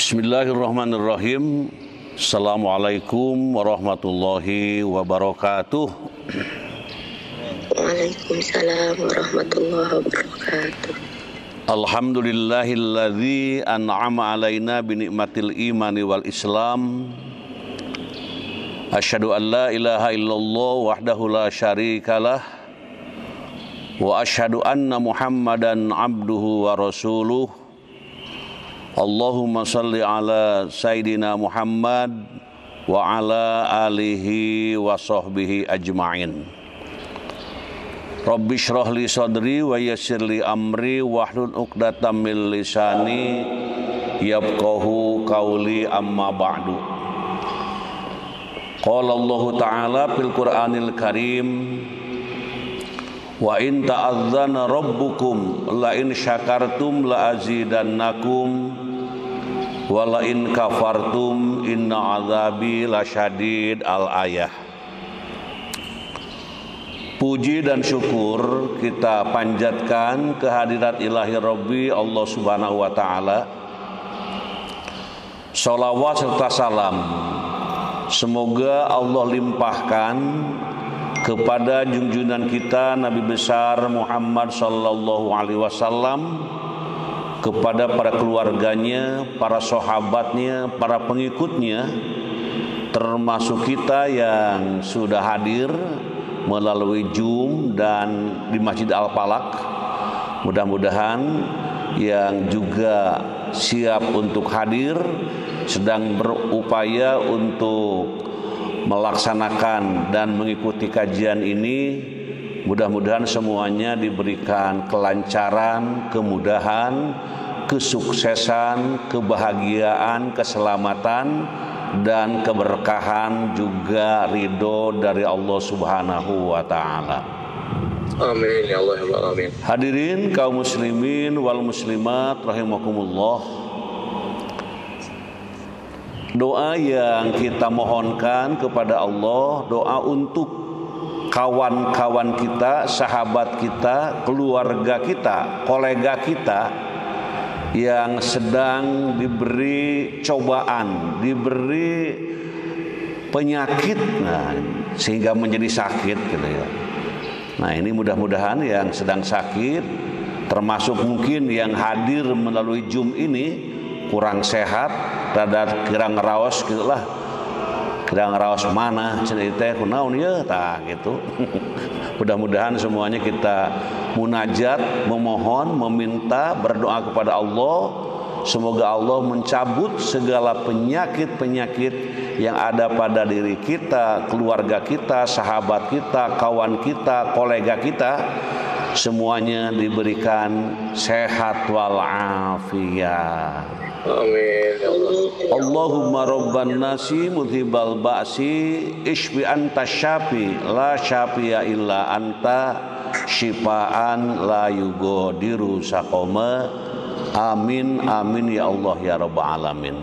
Bismillahirrahmanirrahim. Assalamualaikum warahmatullahi wabarakatuh. Waalaikumsalam warahmatullahi wabarakatuh. Alhamdulillahilladzi an'ama alaina binikmatil imani wal islam. Asyhadu an la ilaha illallah wahdahu la syarikalah wa asyhadu anna Muhammadan abduhu wa rasuluh. Allahumma salli ala Sayyidina Muhammad wa ala alihi wa sahbihi ajma'in. Rabbi shrah li sadri wa yassir li amri wahlul 'uqdatam min lisani yafqahu qawli amma ba'du. Qala Allah Ta'ala fil Qur'anil Karim, wa in ta'adzana rabbukum la in syakartum la azidannakum wa la in kafartum inna azabi lasyadid. Al-ayah. Puji dan syukur kita panjatkan kehadirat ilahi Rabbi Allah Subhanahu wa Ta'ala. Sholawat serta salam semoga Allah limpahkan kepada junjungan kita Nabi besar Muhammad sallallahu alaihi wasallam, kepada para keluarganya, para sahabatnya, para pengikutnya, termasuk kita yang sudah hadir melalui Zoom dan di Masjid Al-Falaq. Mudah-mudahan yang juga siap untuk hadir, sedang berupaya untuk melaksanakan dan mengikuti kajian ini, mudah-mudahan semuanya diberikan kelancaran, kemudahan, kesuksesan, kebahagiaan, keselamatan, dan keberkahan, juga ridho dari Allah Subhanahu wa Ta'ala. Amin ya Allah ya amin. Hadirin kaum muslimin wal muslimat rahimakumullah. Doa yang kita mohonkan kepada Allah, doa untuk kawan-kawan kita, sahabat kita, keluarga kita, kolega kita yang sedang diberi cobaan, diberi penyakit, sehingga menjadi sakit gitu ya. Nah, ini mudah-mudahan yang sedang sakit, termasuk mungkin yang hadir melalui Zoom ini, kurang sehat, rada kirang raos gitulah. Kirang raos mana cerita kunaon ya tah gitu. Mudah-mudahan semuanya kita munajat, memohon, meminta, berdoa kepada Allah, semoga Allah mencabut segala penyakit-penyakit yang ada pada diri kita, keluarga kita, sahabat kita, kawan kita, kolega kita, semuanya diberikan sehat walafiat. Amin ya Allah. Allahumma rabban nasi mudhibal ba'si ishfi anta syafi la syafiya illa anta syifaan la yugadiru saqama. Amin amin ya Allah ya rabbal alamin.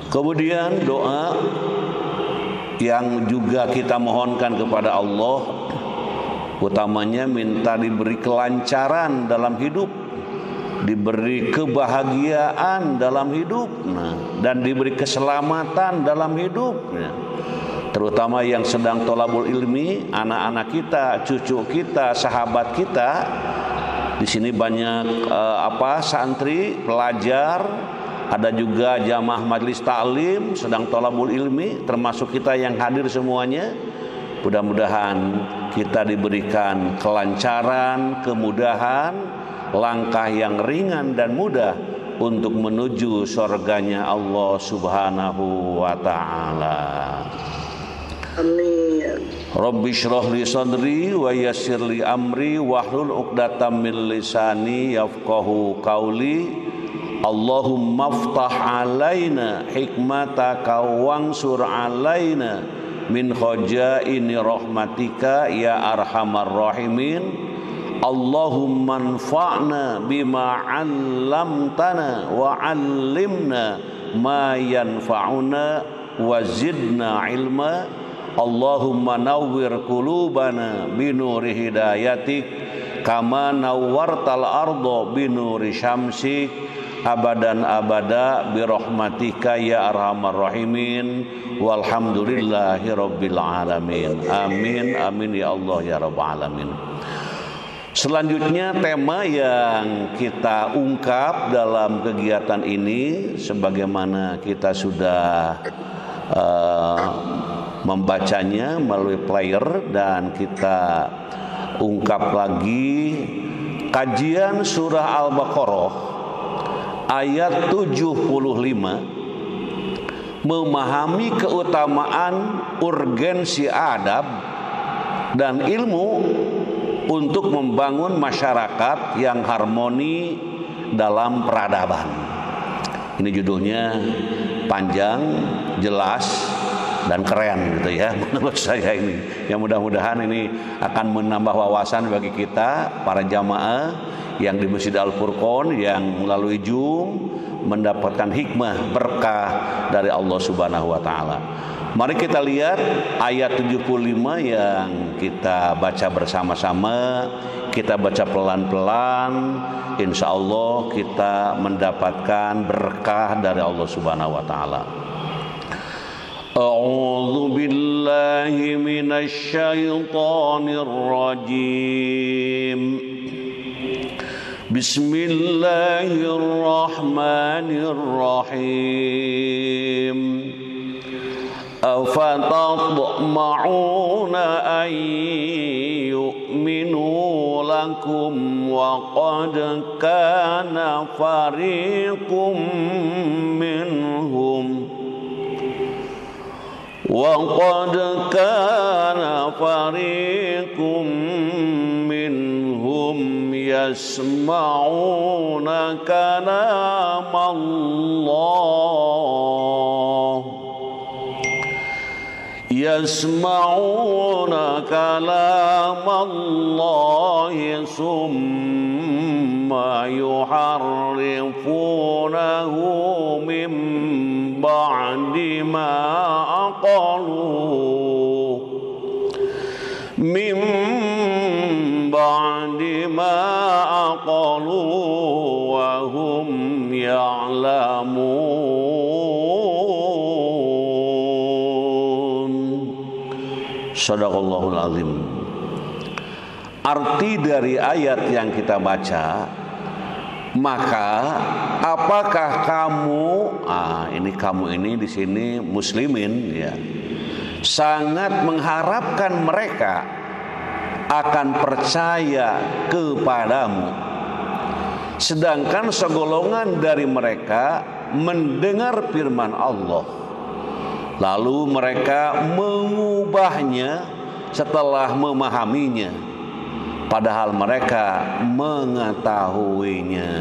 Kemudian doa yang juga kita mohonkan kepada Allah, utamanya minta diberi kelancaran dalam hidup, diberi kebahagiaan dalam hidup, dan diberi keselamatan dalam hidup, terutama yang sedang thalabul ilmi, anak-anak kita, cucu kita, sahabat kita. Di sini banyak santri, pelajar, ada juga jamaah majelis taklim sedang thalabul ilmi, termasuk kita yang hadir semuanya. Mudah-mudahan kita diberikan kelancaran, kemudahan, langkah yang ringan dan mudah untuk menuju surganya Allah Subhanahu wa Ta'ala. Amin. Rabbi shrah li sadri wa yassir li amri wahlul 'uqdatam min lisani yafqahu qawli. Allahumma aftah alaina hikmataka wansur alaina min khajaini rahmatika ya arhamar rahimin. Allahumma anfa'na bima 'allamtana wa 'allimna ma yanfa'una wa zidna ilma. Allahumma nawwir qulubana binuri hidayatik kama nawwartal arda binuri syamsik. abadan abada birahmatika ya arhamar rahimin walhamdulillahi rabbil alamin. Amin amin ya Allah ya rabbal alamin. Selanjutnya tema yang kita ungkap dalam kegiatan ini sebagaimana kita sudah membacanya melalui player, dan kita ungkap lagi kajian surah Al-Baqarah ayat 75, memahami keutamaan urgensi adab dan ilmu untuk membangun masyarakat yang harmoni dalam peradaban. Ini judulnya panjang, jelas, dan keren gitu ya menurut saya ini. Yang mudah-mudahan ini akan menambah wawasan bagi kita para jamaah yang di Masjid Al-Furqon yang melalui Zoom mendapatkan hikmah berkah dari Allah Subhanahu wa taala. Mari kita lihat ayat 75 yang kita baca bersama-sama. Kita baca pelan-pelan, insya Allah kita mendapatkan berkah dari Allah Subhanahu wa taala. A'udzu billahi minasy syaithanir rajim. Bismillahirrahmanirrahim. Afatatma'una an yu'minu lakum wa qad kana fariqum minhum yasma'una kalam Allah summa yuharrifunahu min ba'di ma aqalu wa hum ya'lamun. Shadaqallahul azim. Arti dari ayat yang kita baca, maka apakah kamu, kamu ini di sini muslimin ya, sangat mengharapkan mereka akan percaya kepadamu, sedangkan segolongan dari mereka mendengar firman Allah lalu mereka mengubahnya setelah memahaminya, padahal mereka mengetahuinya.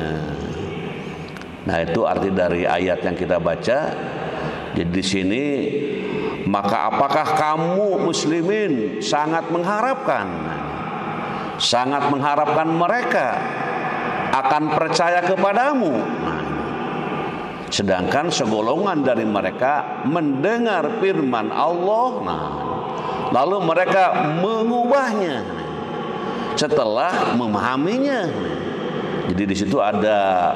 Nah, itu arti dari ayat yang kita baca. Jadi di sini, maka apakah kamu muslimin sangat mengharapkan mereka akan percaya kepadamu, sedangkan segolongan dari mereka mendengar firman Allah, lalu mereka mengubahnya setelah memahaminya. Jadi di situ ada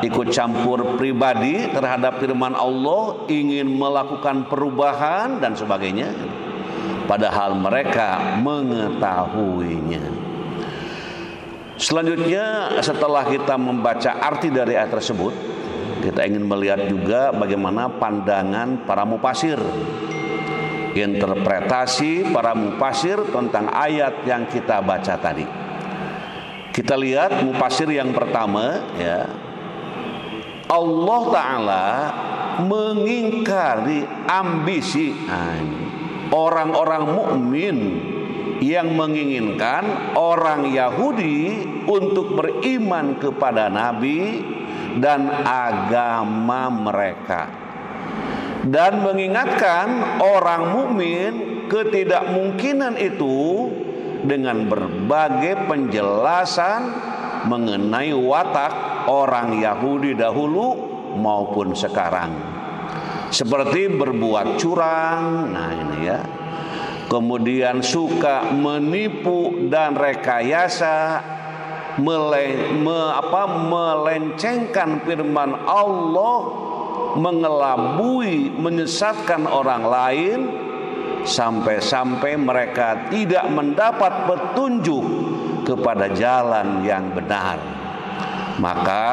ikut campur pribadi terhadap firman Allah, ingin melakukan perubahan dan sebagainya, padahal mereka mengetahuinya. Selanjutnya, setelah kita membaca arti dari ayat tersebut, kita ingin melihat juga bagaimana pandangan para mufasir, interpretasi para mufasir tentang ayat yang kita baca tadi. Kita lihat mufasir yang pertama ya, Allah Ta'ala mengingkari ambisi orang-orang mukmin yang menginginkan orang Yahudi untuk beriman kepada Nabi dan agama mereka, dan mengingatkan orang mukmin ketidakmungkinan itu dengan berbagai penjelasan mengenai watak orang Yahudi dahulu maupun sekarang, seperti berbuat curang, kemudian suka menipu dan rekayasa, melencengkan firman Allah, mengelabui, menyesatkan orang lain, sampai-sampai mereka tidak mendapat petunjuk kepada jalan yang benar. Maka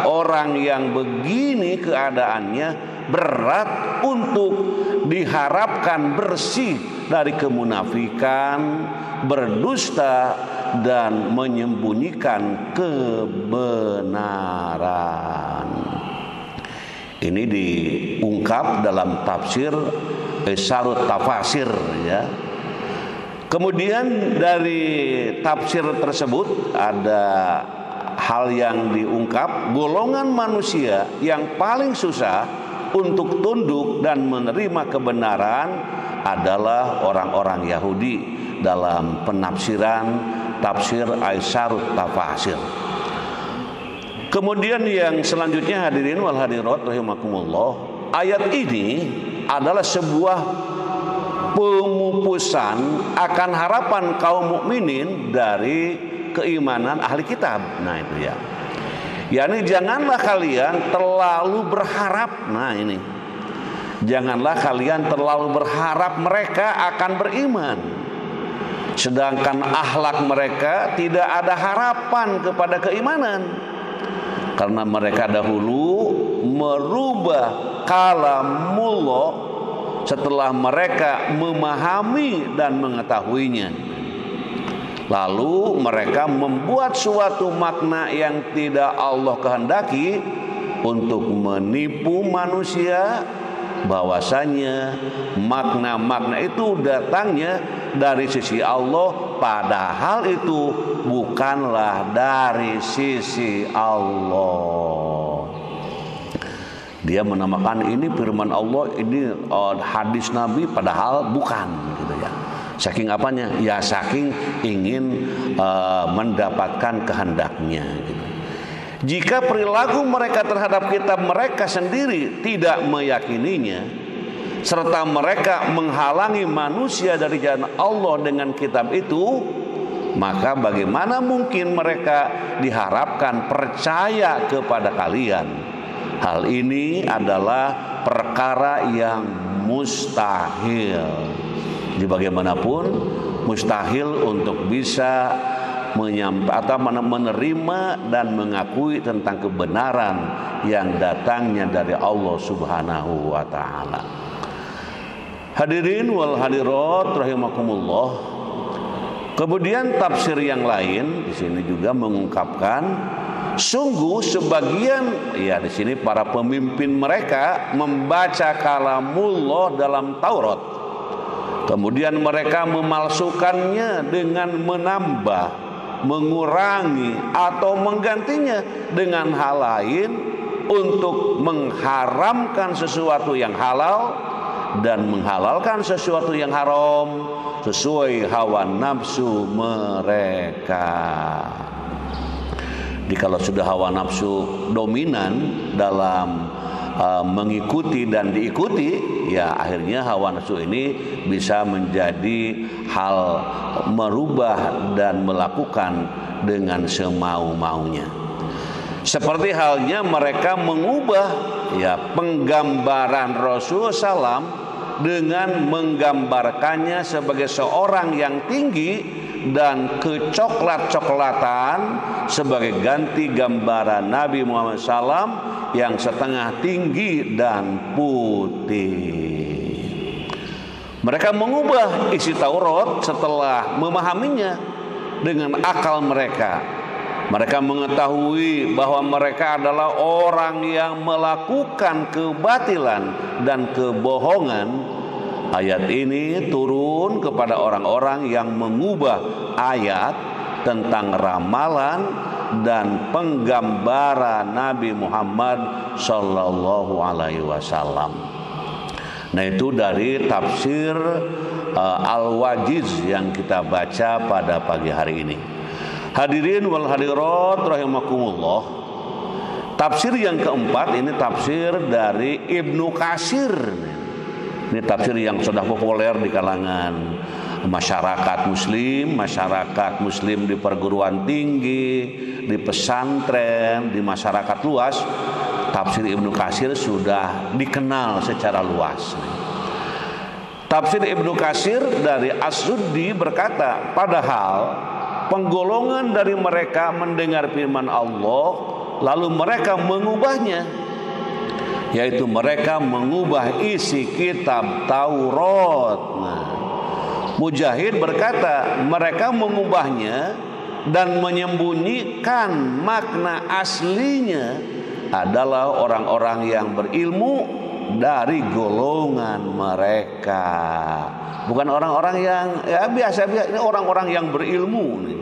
orang yang begini keadaannya berat untuk diharapkan bersih dari kemunafikan, berdusta, dan menyembunyikan kebenaran. Ini diungkap dalam tafsir Isarut Tafasir, ya. Kemudian dari tafsir tersebut ada hal yang diungkap, golongan manusia yang paling susah untuk tunduk dan menerima kebenaran adalah orang-orang Yahudi dalam penafsiran tafsir Isarut Tafasir. Kemudian yang selanjutnya, hadirin wal hadirat rahimakumullah, ayat ini adalah sebuah pemupusan akan harapan kaum mukminin dari keimanan ahli kitab. Nah itu ya. Yani janganlah kalian terlalu berharap. Nah ini. Janganlah kalian terlalu berharap mereka akan beriman, sedangkan akhlak mereka tidak ada harapan kepada keimanan. Karena mereka dahulu merubah kalamullah setelah mereka memahami dan mengetahuinya. Lalu mereka membuat suatu makna yang tidak Allah kehendaki untuk menipu manusia, bahwasanya makna-makna itu datangnya dari sisi Allah, padahal itu bukanlah dari sisi Allah. Dia menamakan ini firman Allah, ini hadis Nabi, padahal bukan, gitu ya. Saking apanya? Ya saking ingin mendapatkan kehendaknya, gitu. Jika perilaku mereka terhadap kitab mereka sendiri tidak meyakininya, serta mereka menghalangi manusia dari jalan Allah dengan kitab itu, maka bagaimana mungkin mereka diharapkan percaya kepada kalian? Hal ini adalah perkara yang mustahil. Di bagaimanapun mustahil untuk bisa menerima dan mengakui tentang kebenaran yang datangnya dari Allah Subhanahu wa taala. Hadirin wal hadirat rahimakumullah. Kemudian tafsir yang lain di sini juga mengungkapkan, sungguh sebagian, ya di sini para pemimpin mereka membaca kalamullah dalam Taurat, kemudian mereka memalsukannya dengan menambah, mengurangi atau menggantinya dengan hal lain untuk mengharamkan sesuatu yang halal dan menghalalkan sesuatu yang haram sesuai hawa nafsu mereka. Jadi kalau sudah hawa nafsu dominan dalam mengikuti dan diikuti, ya akhirnya hawa nafsu ini bisa menjadi hal merubah dan melakukan dengan semau-maunya. Seperti halnya mereka mengubah ya penggambaran Rasul SAW dengan menggambarkannya sebagai seorang yang tinggi dan kecoklat-coklatan sebagai ganti gambaran Nabi Muhammad SAW yang setengah tinggi dan putih. Mereka mengubah isi Taurat setelah memahaminya dengan akal mereka. Mereka mengetahui bahwa mereka adalah orang yang melakukan kebatilan dan kebohongan. Ayat ini turun kepada orang-orang yang mengubah ayat tentang ramalan dan penggambaran Nabi Muhammad Sallallahu Alaihi Wasallam. Nah itu dari tafsir Al-Wajiz yang kita baca pada pagi hari ini. Hadirin wal hadirat rahimakumullah. Tafsir yang keempat ini tafsir dari Ibnu Katsir. Ini tafsir yang sudah populer di kalangan masyarakat muslim di perguruan tinggi, di pesantren, di masyarakat luas, tafsir Ibnu Katsir sudah dikenal secara luas. Tafsir Ibnu Katsir dari As-Suddi berkata, padahal penggolongan dari mereka mendengar firman Allah lalu mereka mengubahnya, yaitu mereka mengubah isi kitab Taurat. Nah, Mujahid berkata mereka mengubahnya dan menyembunyikan makna aslinya adalah orang-orang yang berilmu dari golongan mereka, bukan orang-orang yang biasa-biasa. Ini orang-orang yang berilmu nih,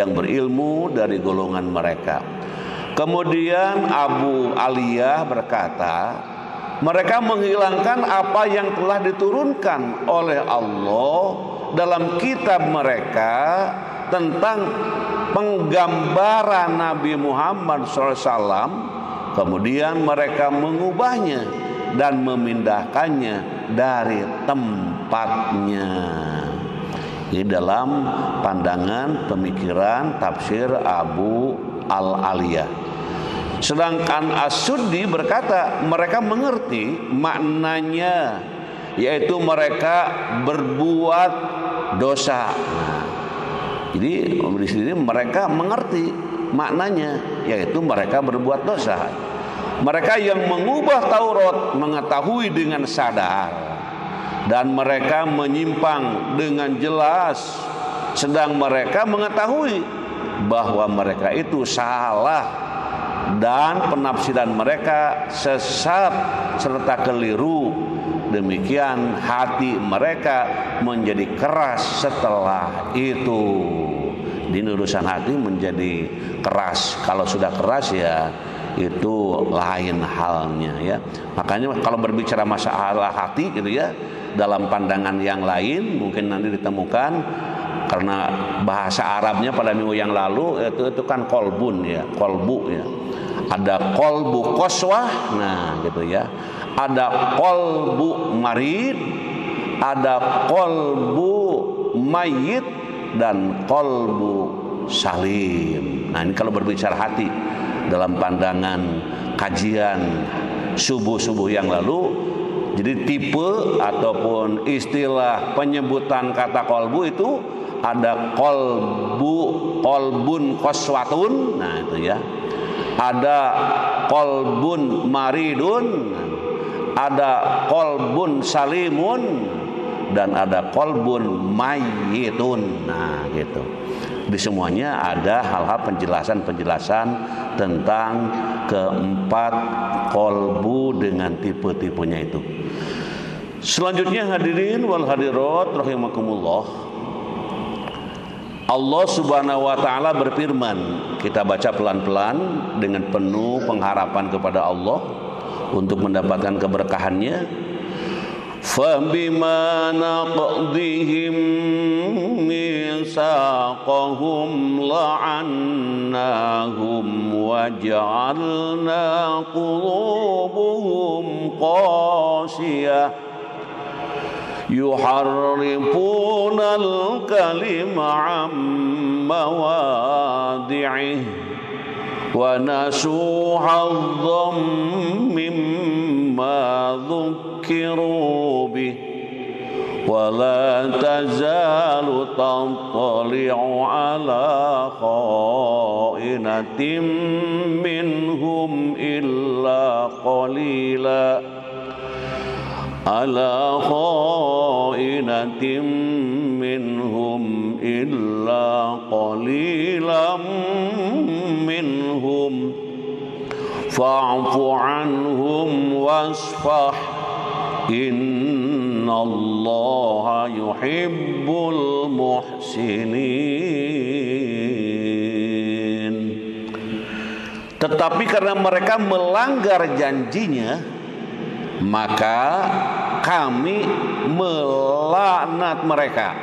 yang berilmu dari golongan mereka. Kemudian Abu Aliyah berkata, mereka menghilangkan apa yang telah diturunkan oleh Allah dalam kitab mereka tentang penggambaran Nabi Muhammad SAW. Kemudian mereka mengubahnya dan memindahkannya dari tempatnya. Ini dalam pandangan pemikiran tafsir Abu Al-Aliyah. Sedangkan As-Suddi berkata mereka mengerti maknanya, yaitu mereka berbuat dosa. Nah, jadi di sini mereka mengerti maknanya, yaitu mereka berbuat dosa. Mereka yang mengubah Taurat mengetahui dengan sadar, dan mereka menyimpang dengan jelas, sedang mereka mengetahui bahwa mereka itu salah dan penafsiran mereka sesat serta keliru. Demikian hati mereka menjadi keras setelah itu. Di urusan hati menjadi keras. Kalau sudah keras ya itu lain halnya ya. Makanya kalau berbicara masalah hati gitu ya, dalam pandangan yang lain mungkin nanti ditemukan, karena bahasa Arabnya pada minggu yang lalu itu kan kolbun ya, kolbu ya. Ada kolbu koswah, nah gitu ya. Ada kolbu marid, ada kolbu mayit, dan kolbu salim. Nah ini kalau berbicara hati dalam pandangan kajian subuh-subuh yang lalu. Jadi tipe ataupun istilah penyebutan kata kolbu itu ada kolbun koswatun, nah itu ya. Ada kolbun maridun, ada kolbun salimun, dan ada kolbun mayitun. Nah gitu. Di semuanya ada hal-hal penjelasan tentang keempat kolbu dengan tipe-tipenya itu. Selanjutnya hadirin wal hadirat rahimakumullah, Allah Subhanahu wa taala berfirman, kita baca pelan-pelan dengan penuh pengharapan kepada Allah untuk mendapatkan keberkahannya. Fabima naqdihim mitsaqahum la'annahum waja'alna qulubuhum qasiyah yuharrifuna al-kalima 'an mawadhi'ih wa nasu hazzam mimma dzukkiru bih wa la tazalu tattali'u 'ala kha'inatin minhum illa qalila ala kha'inatin minhum illa qalilan minhum fa'fu anhum wasfah innallaha yuhibbul muhsinin. Tetapi karena mereka melanggar janjinya, maka kami melaknat mereka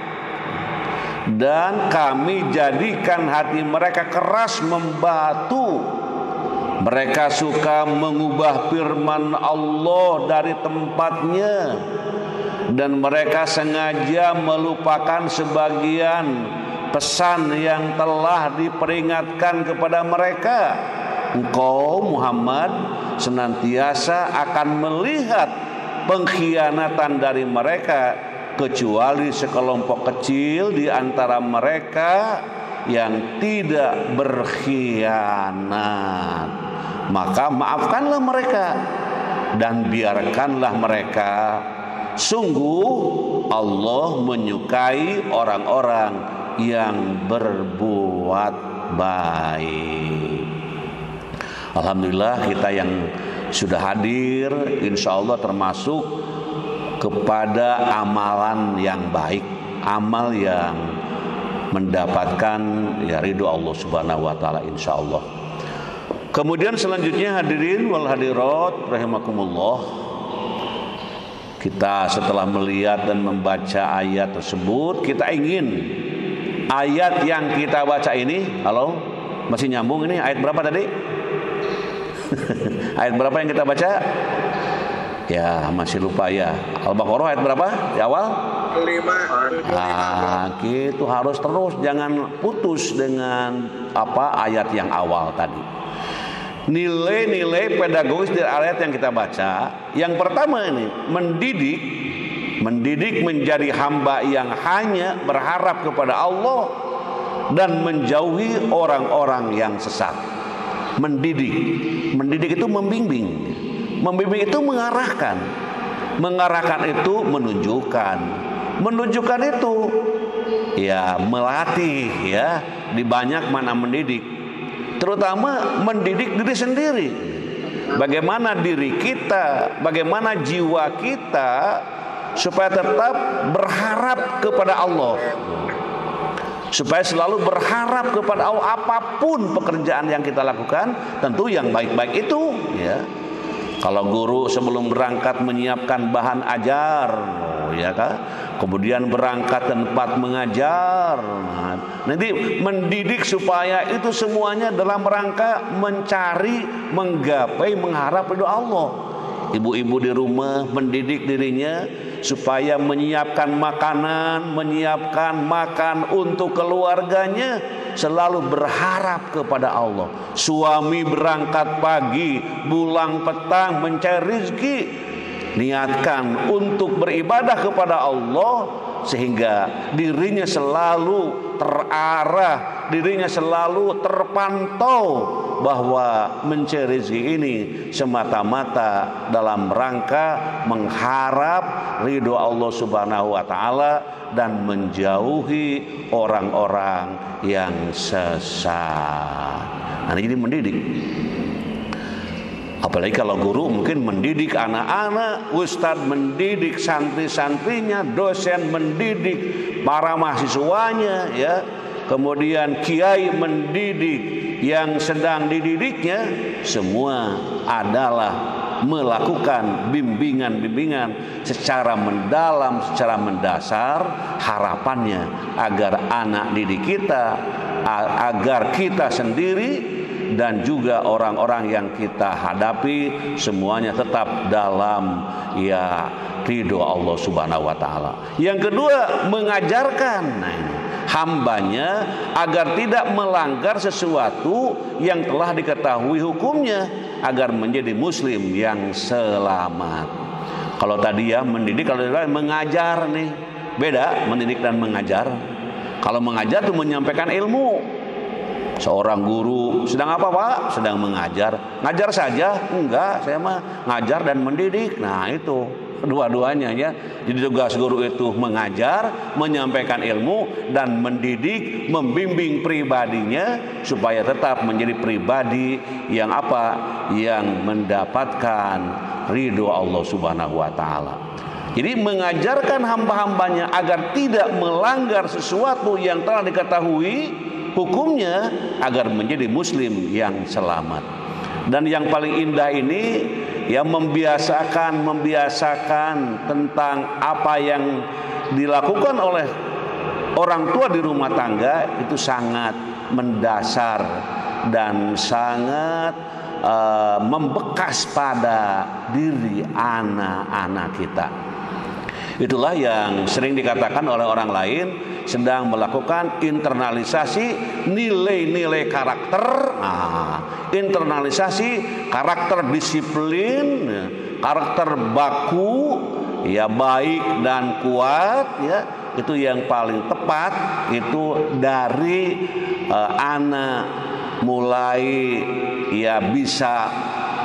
dan kami jadikan hati mereka keras membatu. Mereka suka mengubah firman Allah dari tempatnya dan mereka sengaja melupakan sebagian pesan yang telah diperingatkan kepada mereka. Engkau Muhammad senantiasa akan melihat pengkhianatan dari mereka, kecuali sekelompok kecil di antara mereka yang tidak berkhianat. Maka maafkanlah mereka dan biarkanlah mereka. Sungguh Allah menyukai orang-orang yang berbuat baik. Alhamdulillah kita yang sudah hadir insya Allah termasuk kepada amalan yang baik, amal yang mendapatkan ya ridho Allah Subhanahu wa taala insya Allah. Kemudian selanjutnya hadirin wal hadirat rahimakumullah, kita setelah melihat dan membaca ayat tersebut, kita ingin ayat yang kita baca ini, halo, masih nyambung ini ayat berapa tadi? Ayat berapa yang kita baca? Ya masih lupa ya. Al-Baqarah ayat berapa di awal? 5. Nah, gitu harus terus, jangan putus dengan ayat yang awal tadi. Nilai-nilai pedagogis dari ayat yang kita baca. Yang pertama ini mendidik menjadi hamba yang hanya berharap kepada Allah dan menjauhi orang-orang yang sesat. Mendidik itu membimbing itu mengarahkan itu menunjukkan itu ya melatih ya, di banyak mana mendidik, terutama mendidik diri sendiri, bagaimana diri kita, bagaimana jiwa kita supaya tetap berharap kepada Allah, supaya selalu berharap kepada Allah. Apapun pekerjaan yang kita lakukan, tentu yang baik-baik itu ya. Kalau guru sebelum berangkat menyiapkan bahan ajar, ya kan? Kemudian berangkat tempat mengajar. Nanti mendidik supaya itu semuanya dalam rangka mencari, menggapai, mengharap ridho Allah. Ibu-ibu di rumah mendidik dirinya supaya menyiapkan makanan, menyiapkan makan untuk keluarganya, selalu berharap kepada Allah. Suami berangkat pagi, pulang petang mencari rezeki, niatkan untuk beribadah kepada Allah sehingga dirinya selalu terarah, dirinya selalu terpantau bahwa mencari rezeki ini semata-mata dalam rangka mengharap ridho Allah Subhanahu wa taala dan menjauhi orang-orang yang sesat. Nah, ini mendidik. Apalagi kalau guru mungkin mendidik anak-anak, ustadz mendidik santri-santrinya, dosen mendidik para mahasiswanya ya. Kemudian kiai mendidik yang sedang dididiknya, semua adalah melakukan bimbingan-bimbingan secara mendalam, secara mendasar, harapannya agar anak didik kita, agar kita sendiri dan juga orang-orang yang kita hadapi semuanya tetap dalam ya ridho Allah Subhanahu wa taala. Yang kedua, mengajarkan hambanya agar tidak melanggar sesuatu yang telah diketahui hukumnya, agar menjadi muslim yang selamat. Kalau tadi ya mendidik, kalau mengajar nih beda, mendidik dan mengajar. Kalau mengajar itu menyampaikan ilmu. Seorang guru sedang apa Pak? Sedang mengajar. Ngajar saja? Enggak, saya mah ngajar dan mendidik. Nah itu dua-duanya ya. Jadi tugas guru itu mengajar, menyampaikan ilmu, dan mendidik, membimbing pribadinya supaya tetap menjadi pribadi yang apa? Yang mendapatkan ridho Allah Subhanahu wa taala. Jadi mengajarkan hamba-hambanya agar tidak melanggar sesuatu yang telah diketahui hukumnya, agar menjadi muslim yang selamat. Dan yang paling indah ini ya membiasakan tentang apa yang dilakukan oleh orang tua di rumah tangga itu sangat mendasar dan sangat membekas pada diri anak-anak kita. Itulah yang sering dikatakan oleh orang lain sedang melakukan internalisasi nilai-nilai karakter, internalisasi karakter disiplin, karakter baku, ya baik dan kuat, ya itu yang paling tepat itu dari anak mulai ya bisa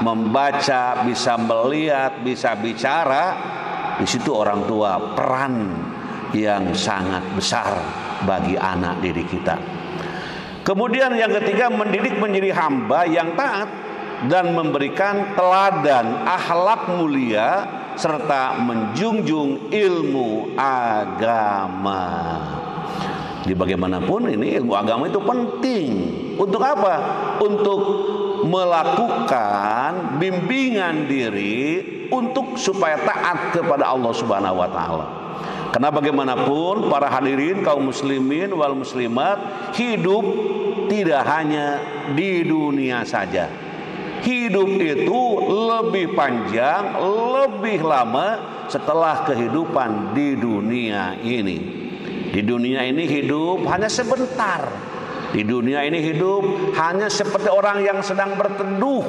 membaca, bisa melihat, bisa bicara. Di situ orang tua peran yang sangat besar bagi anak didik kita. Kemudian yang ketiga, mendidik menjadi hamba yang taat dan memberikan teladan akhlak mulia serta menjunjung ilmu agama. Di bagaimanapun ini ilmu agama itu penting. Untuk apa? Untuk melakukan bimbingan diri untuk supaya taat kepada Allah Subhanahu wa taala. Karena bagaimanapun para hadirin kaum muslimin wal muslimat, hidup tidak hanya di dunia saja. Hidup itu lebih panjang, lebih lama setelah kehidupan di dunia ini. Di dunia ini hidup hanya sebentar. Di dunia ini hidup hanya seperti orang yang sedang berteduh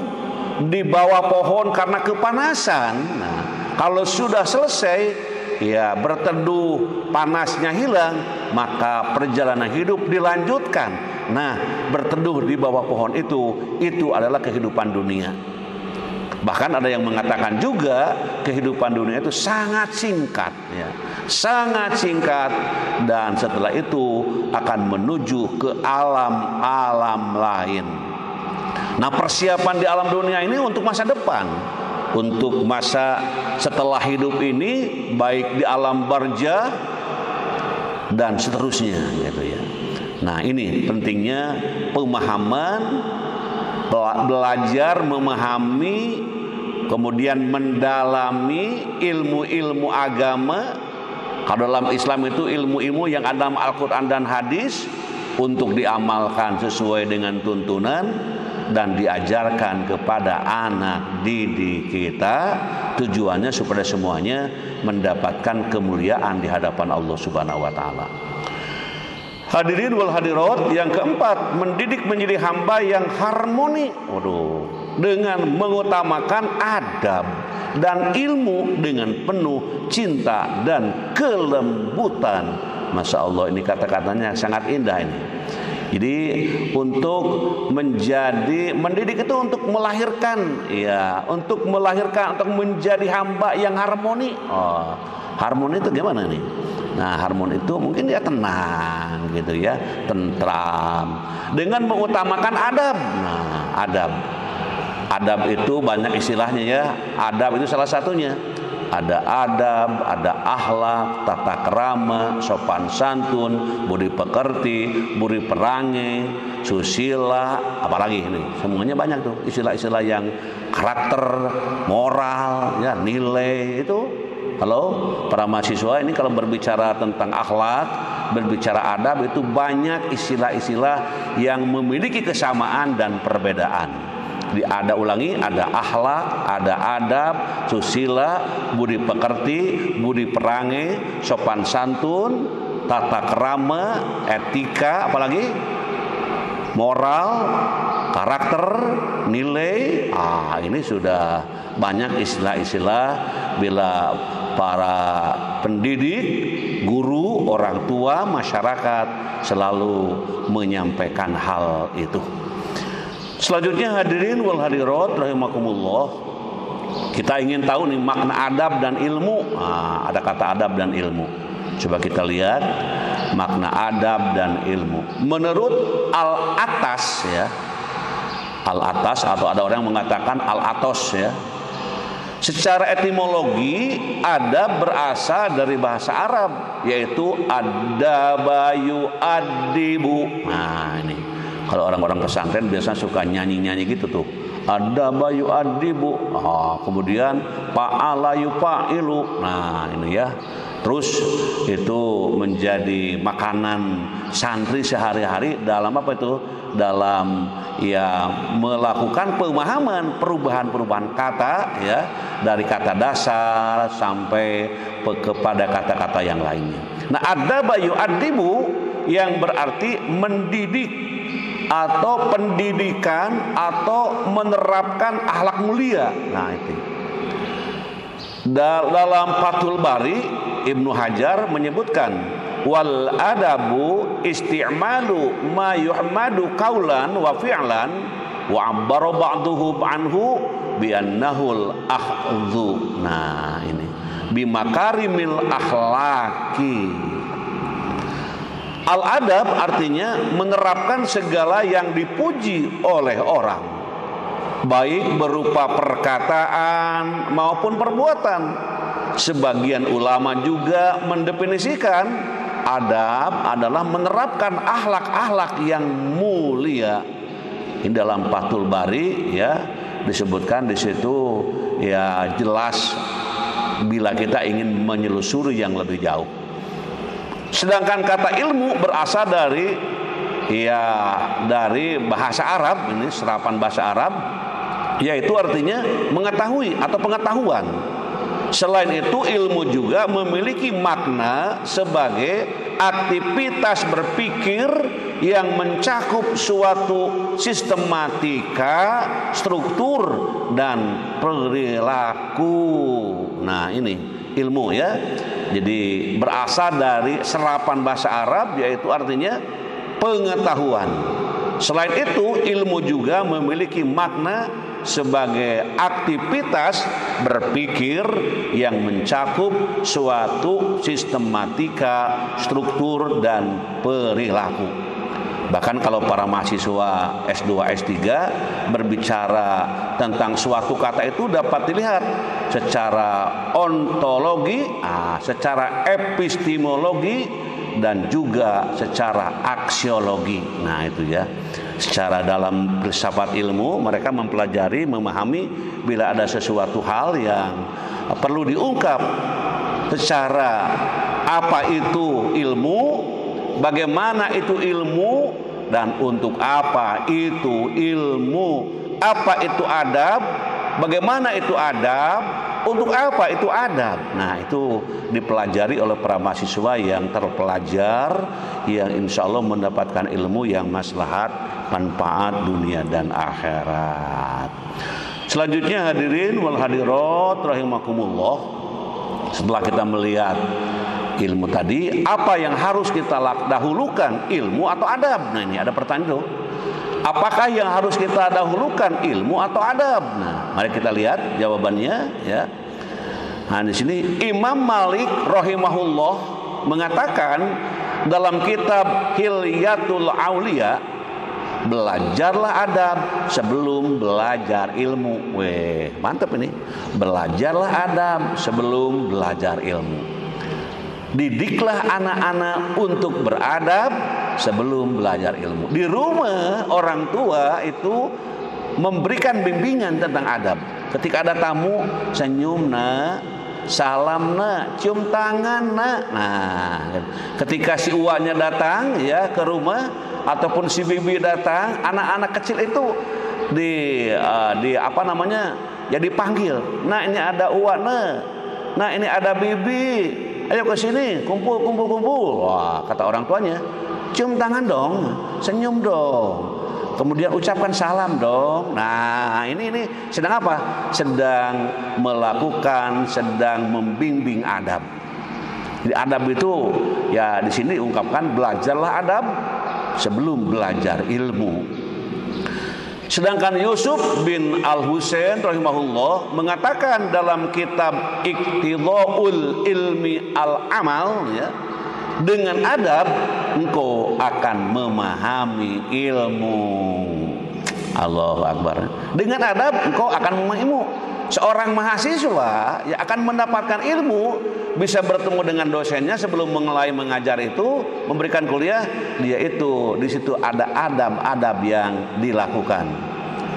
di bawah pohon karena kepanasan. Nah, kalau sudah selesai, ya berteduh, panasnya hilang, maka perjalanan hidup dilanjutkan. Nah, berteduh di bawah pohon itu adalah kehidupan dunia. Bahkan ada yang mengatakan juga kehidupan dunia itu sangat singkat, ya, sangat singkat, dan setelah itu akan menuju ke alam-alam lain. Nah, persiapan di alam dunia ini untuk masa depan, untuk masa setelah hidup ini, baik di alam barzah dan seterusnya, gitu ya. Nah, ini pentingnya pemahaman, belajar memahami, kemudian mendalami ilmu-ilmu agama. Kalau dalam Islam itu ilmu-ilmu yang ada dalam Al-Quran dan hadis untuk diamalkan sesuai dengan tuntunan dan diajarkan kepada anak didik kita, tujuannya supaya semuanya mendapatkan kemuliaan di hadapan Allah Subhanahu wa taala. Hadirin wal hadirat, yang keempat, mendidik menjadi hamba yang harmoni. Dengan mengutamakan adab dan ilmu dengan penuh cinta dan kelembutan. Masya Allah, ini kata-katanya sangat indah ini. Jadi untuk mendidik itu untuk melahirkan, ya, untuk menjadi hamba yang harmoni. Harmoni itu gimana nih? Nah, harmoni itu mungkin dia tenang gitu ya, tentram, dengan mengutamakan adab. Nah, adab itu banyak istilahnya ya. Adab itu salah satunya. Ada adab, ada akhlak, tata krama, sopan santun, budi pekerti, budi perangi, susila, apalagi ini. Semuanya banyak tuh istilah-istilah yang karakter, moral, ya, nilai itu. Halo, para mahasiswa, ini kalau berbicara tentang akhlak, berbicara adab, itu banyak istilah-istilah yang memiliki kesamaan dan perbedaan. Ada akhlak, ada adab, susila, budi pekerti, budi perangi, sopan santun, tata krama, etika, apalagi moral, karakter, nilai. Ini sudah banyak istilah-istilah bila para pendidik, guru, orang tua, masyarakat selalu menyampaikan hal itu. Selanjutnya hadirin wal hadirat rahimakumullah, kita ingin tahu nih makna adab dan ilmu. Ada kata adab dan ilmu. Coba kita lihat makna adab dan ilmu. Menurut Al-Atas ya, Al-Atas, atau ada orang yang mengatakan Al-Atos ya. Secara etimologi, adab berasal dari bahasa Arab, yaitu adabayu adibu. Nah, ini kalau orang-orang pesantren biasanya suka nyanyi-nyanyi gitu tuh. Adabayu adibu. Kemudian fa'alayu fa'ilu. Nah, ini ya. Terus itu menjadi makanan santri sehari-hari dalam apa itu? Dalam ya melakukan pemahaman perubahan-perubahan kata ya, dari kata dasar sampai kepada kata-kata yang lainnya. Nah, adaba yu'addibu yang berarti mendidik atau pendidikan atau menerapkan akhlak mulia. Nah, itu. Dalam Fathul Bari Ibnu Hajar menyebutkan wal adabu isti'malu ma yuhmadu qaulan wa fi'lan wa 'abbara ba'duhu anhu bi annahul akhdhu. Nah, ini bi makarimil akhlaqi. Al-adab artinya menerapkan segala yang dipuji oleh orang, baik berupa perkataan maupun perbuatan. Sebagian ulama juga mendefinisikan adab adalah menerapkan akhlak-akhlak yang mulia. Ini dalam Fathul Bari ya disebutkan di situ ya, jelas bila kita ingin menyelusuri yang lebih jauh. Sedangkan kata ilmu berasal dari bahasa Arab, ini serapan bahasa Arab, yaitu artinya mengetahui atau pengetahuan. Selain itu ilmu juga memiliki makna sebagai aktivitas berpikir yang mencakup suatu sistematika, struktur dan perilaku. Nah, ini ilmu ya. Jadi berasal dari serapan bahasa Arab, yaitu artinya pengetahuan. Selain itu ilmu juga memiliki makna sebagai aktivitas berpikir yang mencakup suatu sistematika, struktur dan perilaku. Bahkan kalau para mahasiswa S2, S3 berbicara tentang suatu kata itu dapat dilihat secara ontologi, secara epistemologi, dan juga secara aksiologi. Nah, itu ya. Secara dalam filsafat ilmu mereka mempelajari, memahami bila ada sesuatu hal yang perlu diungkap secara apa itu ilmu, bagaimana itu ilmu, dan untuk apa itu ilmu, apa itu adab, bagaimana itu adab, untuk apa itu adab. Nah, itu dipelajari oleh para mahasiswa yang terpelajar, yang insya Allah mendapatkan ilmu yang maslahat, manfaat dunia dan akhirat. Selanjutnya hadirin wal hadirat rahimakumullah, setelah kita melihat ilmu tadi, apa yang harus kita dahulukan, ilmu atau adab? Nah, ini ada pertanyaan tuh. Apakah yang harus kita dahulukan, ilmu atau adab? Nah, mari kita lihat jawabannya ya. Nah, di sini Imam Malik rahimahullah mengatakan dalam kitab Hilyatul Aulia, belajarlah adab sebelum belajar ilmu. Weh, mantap ini. Belajarlah adab sebelum belajar ilmu. Didiklah anak-anak untuk beradab sebelum belajar ilmu. Di rumah orang tua itu memberikan bimbingan tentang adab. Ketika ada tamu, senyum nak, salam nak, cium tangan nak. Nah, ketika si uaknya datang ya ke rumah ataupun si bibi datang, anak-anak kecil itu di apa namanya? Ya dipanggil. Nah, ini ada uak nak. Nah, ini ada bibi. Ayo ke sini, kumpul. Wah, kata orang tuanya, cium tangan dong, senyum dong. Kemudian ucapkan salam dong. Nah, ini sedang apa? Sedang melakukan, sedang membimbing adab. Jadi adab itu ya di sini diungkapkan belajarlah adab sebelum belajar ilmu. Sedangkan Yusuf bin Al-Husain rahimahullah mengatakan dalam kitab Iqtidhaul Ilmi Al-Amal ya, dengan adab engkau akan memahami ilmu. Allahu Akbar. Dengan adab engkau akan memahami ilmu. Seorang mahasiswa yang akan mendapatkan ilmu bisa bertemu dengan dosennya sebelum mulai mengajar itu, memberikan kuliah, dia itu di situ ada adab-adab yang dilakukan.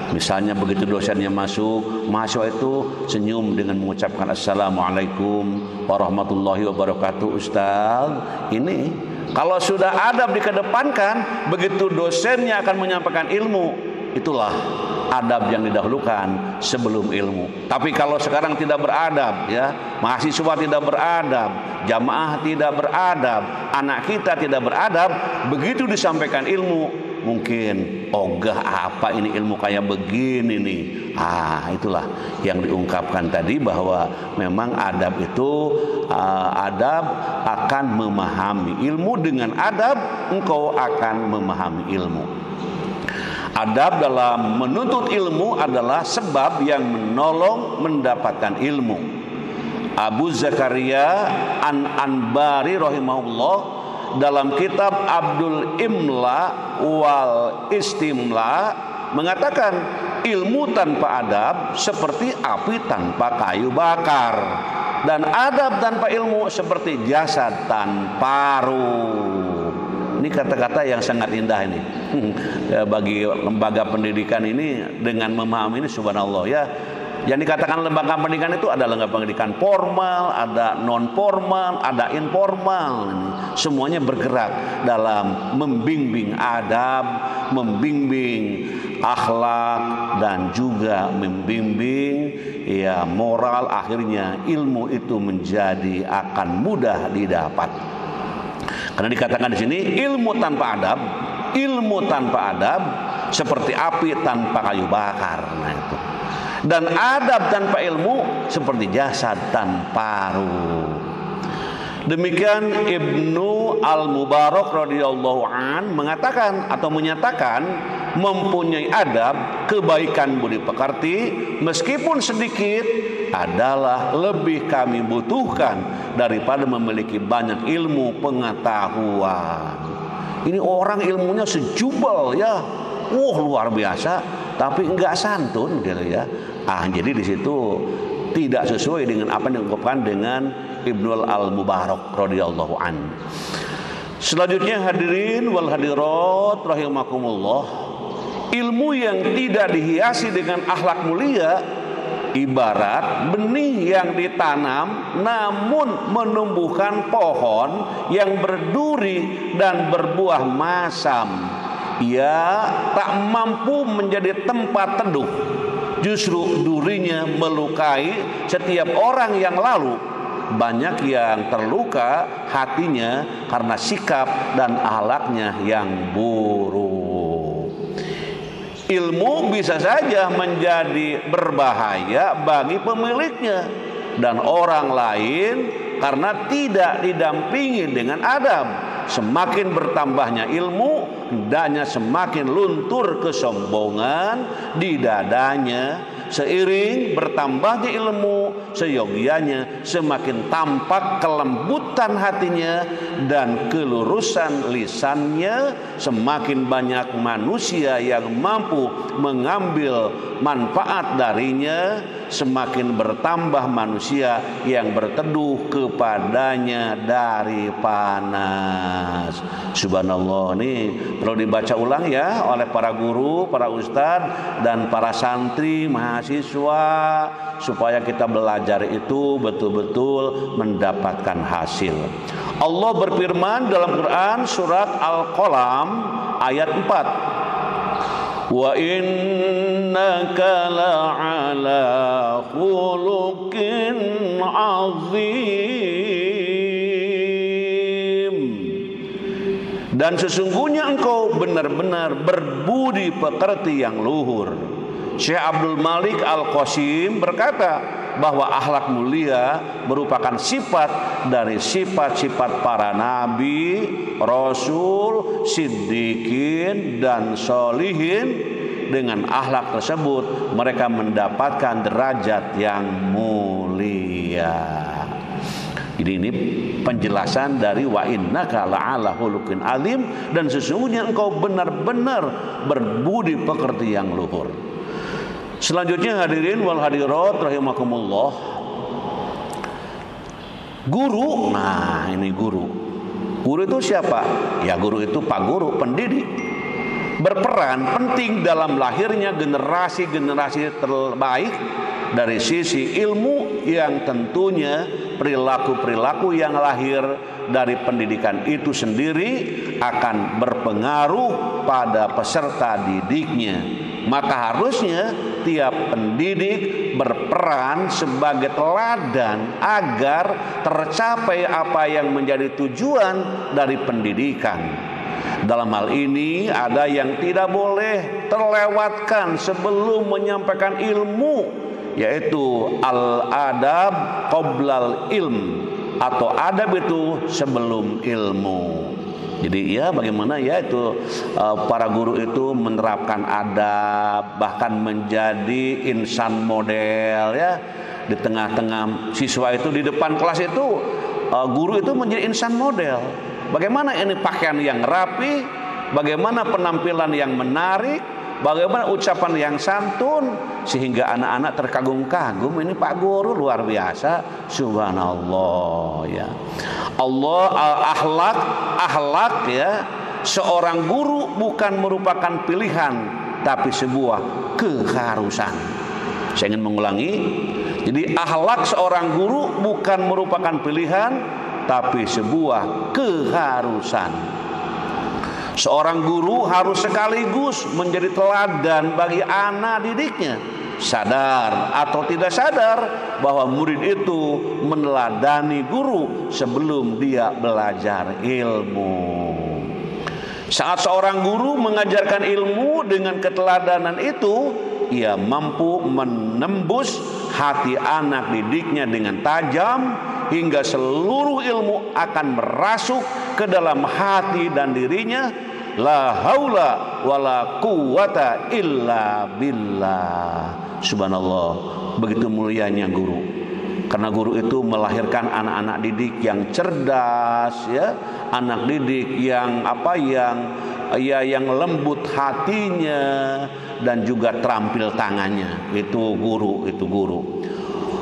Misalnya begitu dosennya masuk, mahasiswa itu senyum dengan mengucapkan Assalamualaikum warahmatullahi wabarakatuh. Ustaz, ini kalau sudah adab dikedepankan, begitu dosennya akan menyampaikan ilmu, itulah adab yang didahulukan sebelum ilmu. Tapi kalau sekarang tidak beradab, ya, mahasiswa tidak beradab, jamaah tidak beradab, anak kita tidak beradab, begitu disampaikan ilmu, mungkin ogah, apa ini ilmu kayak begini nih. Itulah yang diungkapkan tadi, bahwa memang adab itu adab akan memahami ilmu. Dengan adab engkau akan memahami ilmu. Adab dalam menuntut ilmu adalah sebab yang menolong mendapatkan ilmu. Abu Zakaria An-Anbari rahimahullah dalam kitab Abdul Imla wal Istimla mengatakan, ilmu tanpa adab seperti api tanpa kayu bakar, dan adab tanpa ilmu seperti jasad tanpa ruh. Ini kata-kata yang sangat indah ini. Bagi lembaga pendidikan ini, dengan memahami ini, subhanallah ya. Yang dikatakan lembaga pendidikan itu ada lembaga pendidikan formal, ada non formal, ada informal. Semuanya bergerak dalam membimbing adab, membimbing akhlak, dan juga membimbing ya moral. Akhirnya ilmu itu menjadi akan mudah didapat. Karena dikatakan di sini, ilmu tanpa adab seperti api tanpa kayu bakar. Nah itu. Dan adab tanpa ilmu seperti jasad tanpa ruh. Demikian Ibnu Al-Mubarak radhiyallahu an mengatakan atau menyatakan, mempunyai adab, kebaikan budi pekerti meskipun sedikit adalah lebih kami butuhkan daripada memiliki banyak ilmu pengetahuan. Ini orang ilmunya sejubel ya, luar biasa, tapi enggak santun gitu ya. Jadi di situ tidak sesuai dengan apa yang diungkapkan dengan Ibnu Al-Mubarak radhiyallahu an. Selanjutnya hadirin wal hadirat rahimakumullah, ilmu yang tidak dihiasi dengan akhlak mulia ibarat benih yang ditanam namun menumbuhkan pohon yang berduri dan berbuah masam. Ia tak mampu menjadi tempat teduh, justru durinya melukai setiap orang yang lalu. Banyak yang terluka hatinya karena sikap dan akhlaknya yang buruk. Ilmu bisa saja menjadi berbahaya bagi pemiliknya dan orang lain karena tidak didampingi dengan adab. Semakin bertambahnya ilmu, hendaknya semakin luntur kesombongan di dadanya. Seiring bertambahnya ilmu, seyogianya semakin tampak kelembutan hatinya dan kelurusan lisannya. Semakin banyak manusia yang mampu mengambil manfaat darinya, semakin bertambah manusia yang berteduh kepadanya dari panas. Subhanallah, ini perlu dibaca ulang ya oleh para guru, para ustadz, dan para santri, mahasiswa, supaya kita belajar itu betul-betul mendapatkan hasil. Allah berfirman dalam Quran surat Al-Qalam ayat 4, wa innaka la'ala khuluqin azim, dan sesungguhnya engkau benar-benar berbudi pekerti yang luhur. Syekh Abdul Malik Al-Qasim berkata bahwa akhlak mulia merupakan sifat dari sifat-sifat para nabi, rasul, siddiqin, dan sholihin. Dengan akhlak tersebut mereka mendapatkan derajat yang mulia. Ini penjelasan dari wa innaka la'ala khuluqin azim, dan sesungguhnya engkau benar-benar berbudi pekerti yang luhur. Selanjutnya hadirin wal hadirat rahimakumullah, guru. Nah ini guru. Guru itu siapa? Ya guru itu pak guru, pendidik. berperan penting dalam lahirnya generasi-generasi terbaik dari sisi ilmu, yang tentunya perilaku-perilaku yang lahir dari pendidikan itu sendiri akan berpengaruh pada peserta didiknya. Maka harusnya tiap pendidik berperan sebagai teladan agar tercapai apa yang menjadi tujuan dari pendidikan. Dalam hal ini ada yang tidak boleh terlewatkan sebelum menyampaikan ilmu, yaitu al-adab qoblal ilm, atau adab itu sebelum ilmu. Jadi ya bagaimana ya itu para guru itu menerapkan adab, bahkan menjadi insan model ya. Di tengah-tengah siswa itu, di depan kelas itu guru itu menjadi insan model. Bagaimana ini pakaian yang rapi, bagaimana penampilan yang menarik, bagaimana ucapan yang santun, sehingga anak-anak terkagum-kagum, ini Pak Guru luar biasa, subhanallah ya. Allah akhlak ya, seorang guru bukan merupakan pilihan tapi sebuah keharusan. Saya ingin mengulangi. Jadi akhlak seorang guru bukan merupakan pilihan tapi sebuah keharusan. Seorang guru harus sekaligus menjadi teladan bagi anak didiknya, sadar atau tidak sadar bahwa murid itu meneladani guru sebelum dia belajar ilmu. Saat seorang guru mengajarkan ilmu dengan keteladanan itu, ia mampu menembus hati anak didiknya dengan tajam, hingga seluruh ilmu akan merasuk ke dalam hati dan dirinya. La haula wala quwata illa billah. Subhanallah, begitu mulianya guru. Karena guru itu melahirkan anak-anak didik yang cerdas ya, anak didik yang yang lembut hatinya dan juga terampil tangannya. Itu guru.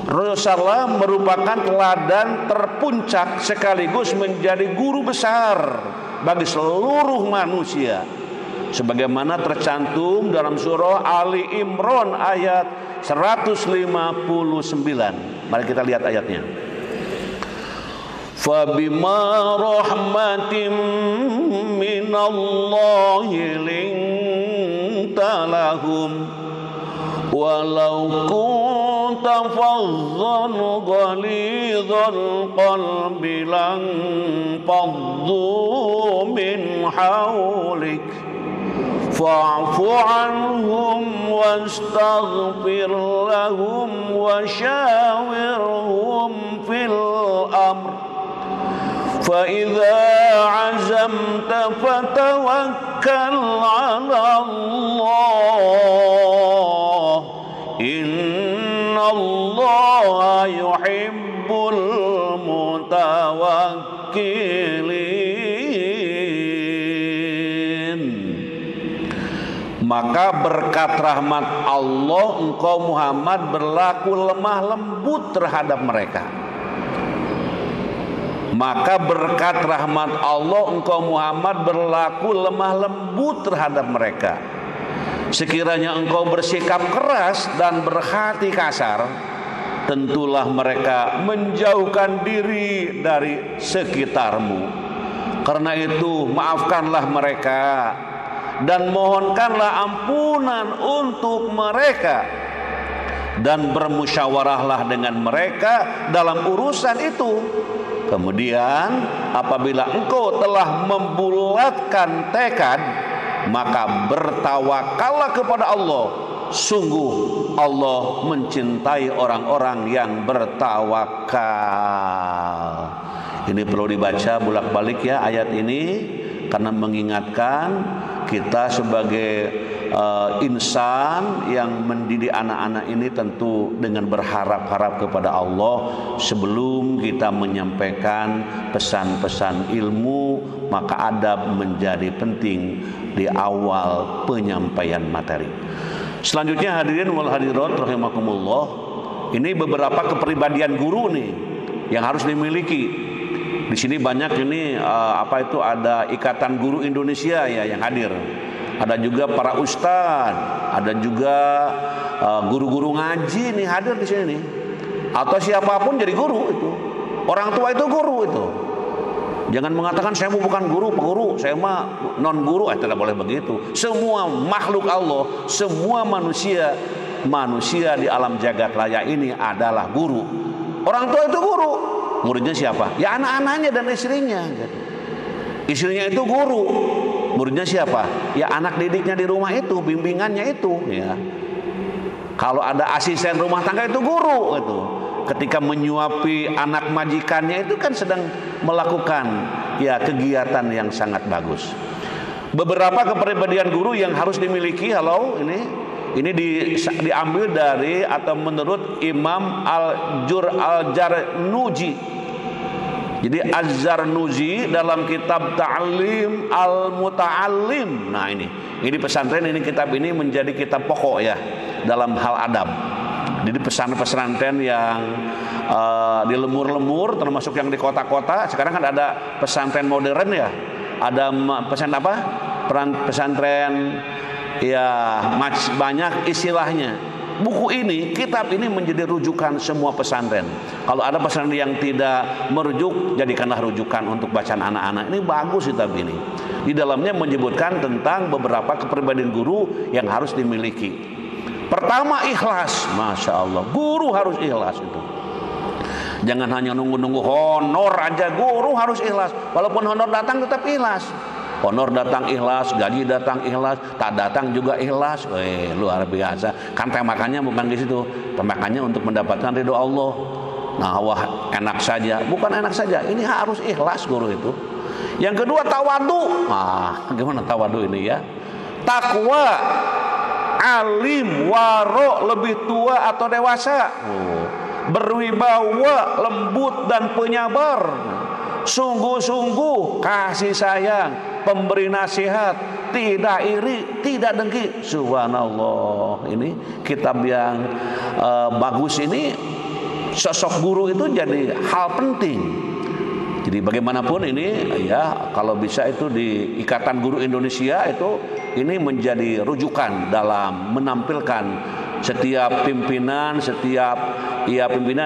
Rasulullah merupakan teladan terpuncak sekaligus menjadi guru besar bagi seluruh manusia, sebagaimana tercantum dalam surah Ali Imran ayat 159. Mari kita lihat ayatnya. Fabima rahmatin minallahi linta lahum walau kunta fazzan ghalidhal qalbi lan faddu min hawlik fa'fu anhum wastaghfir lahum washawirhum fil amr فإذا عزمت فتوكل على الله إن الله يحب المتوكلين. Maka berkat rahmat Allah engkau Muhammad berlaku lemah lembut terhadap mereka. Maka berkat rahmat Allah engkau Muhammad berlaku lemah lembut terhadap mereka. Sekiranya engkau bersikap keras dan berhati kasar, tentulah mereka menjauhkan diri dari sekitarmu. Karena itu maafkanlah mereka dan mohonkanlah ampunan untuk mereka, dan bermusyawarahlah dengan mereka dalam urusan itu. Kemudian apabila engkau telah membulatkan tekad, maka bertawakallah kepada Allah. Sungguh Allah mencintai orang-orang yang bertawakal. Ini perlu dibaca bolak-balik ya ayat ini, karena mengingatkan kita sebagai insan yang mendidik anak-anak ini tentu dengan berharap-harap kepada Allah sebelum kita menyampaikan pesan-pesan ilmu. Maka adab menjadi penting di awal penyampaian materi. Selanjutnya hadirin wal hadirat rahimakumullah, ini beberapa kepribadian guru nih yang harus dimiliki. Di sini banyak ini ada Ikatan Guru Indonesia ya yang hadir. ada juga para ustadz, ada juga guru-guru ngaji nih hadir di sini nih. Atau siapapun jadi guru itu. Orang tua itu guru itu. Jangan mengatakan saya bukan guru, saya mah non guru. Tidak boleh begitu. Semua makhluk Allah, semua manusia di alam jagat raya ini adalah guru. Orang tua itu guru. Muridnya siapa? Ya anak-anaknya dan istrinya. Istrinya itu guru. Muridnya siapa? Ya anak didiknya di rumah itu, bimbingannya itu. Ya. Kalau ada asisten rumah tangga itu guru itu. Ketika menyuapi anak majikannya itu kan sedang melakukan ya kegiatan yang sangat bagus. Beberapa kepribadian guru yang harus dimiliki, ini diambil dari atau menurut Imam Al-Jarnuji. Jadi Az-Zarnuji dalam kitab Ta'lim Al-Muta'allim. Nah ini pesantren, ini kitab ini menjadi kitab pokok ya dalam hal adab. Jadi pesantren yang di lemur-lemur, termasuk yang di kota-kota. Sekarang kan ada pesantren modern ya. Ada pesantren ya banyak istilahnya. Buku ini, kitab ini menjadi rujukan semua pesantren. Kalau ada pesantren yang tidak merujuk, jadikanlah rujukan untuk bacaan anak-anak. Ini bagus kitab ini. Di dalamnya menyebutkan tentang beberapa kepribadian guru yang harus dimiliki. Pertama ikhlas, masya Allah. Guru harus ikhlas itu. Jangan hanya nunggu-nunggu honor aja. Guru harus ikhlas. Walaupun honor datang tetap ikhlas. Honor datang ikhlas, gaji datang ikhlas, tak datang juga ikhlas. Luar biasa. Kan temakannya bukan di situ. Temakannya untuk mendapatkan ridho Allah. Nah, wah enak saja. Bukan enak saja. Ini harus ikhlas guru itu. Yang kedua tawadu. Gimana tawadu ini ya? Takwa. Alim, waro, lebih tua atau dewasa, berwibawa, lembut dan penyabar, sungguh-sungguh, kasih sayang, pemberi nasihat, tidak iri, tidak dengki. Subhanallah. Ini kitab yang bagus ini. Sosok guru itu jadi hal penting. Jadi bagaimanapun ini ya, kalau bisa itu di Ikatan Guru Indonesia itu ini menjadi rujukan dalam menampilkan setiap pimpinan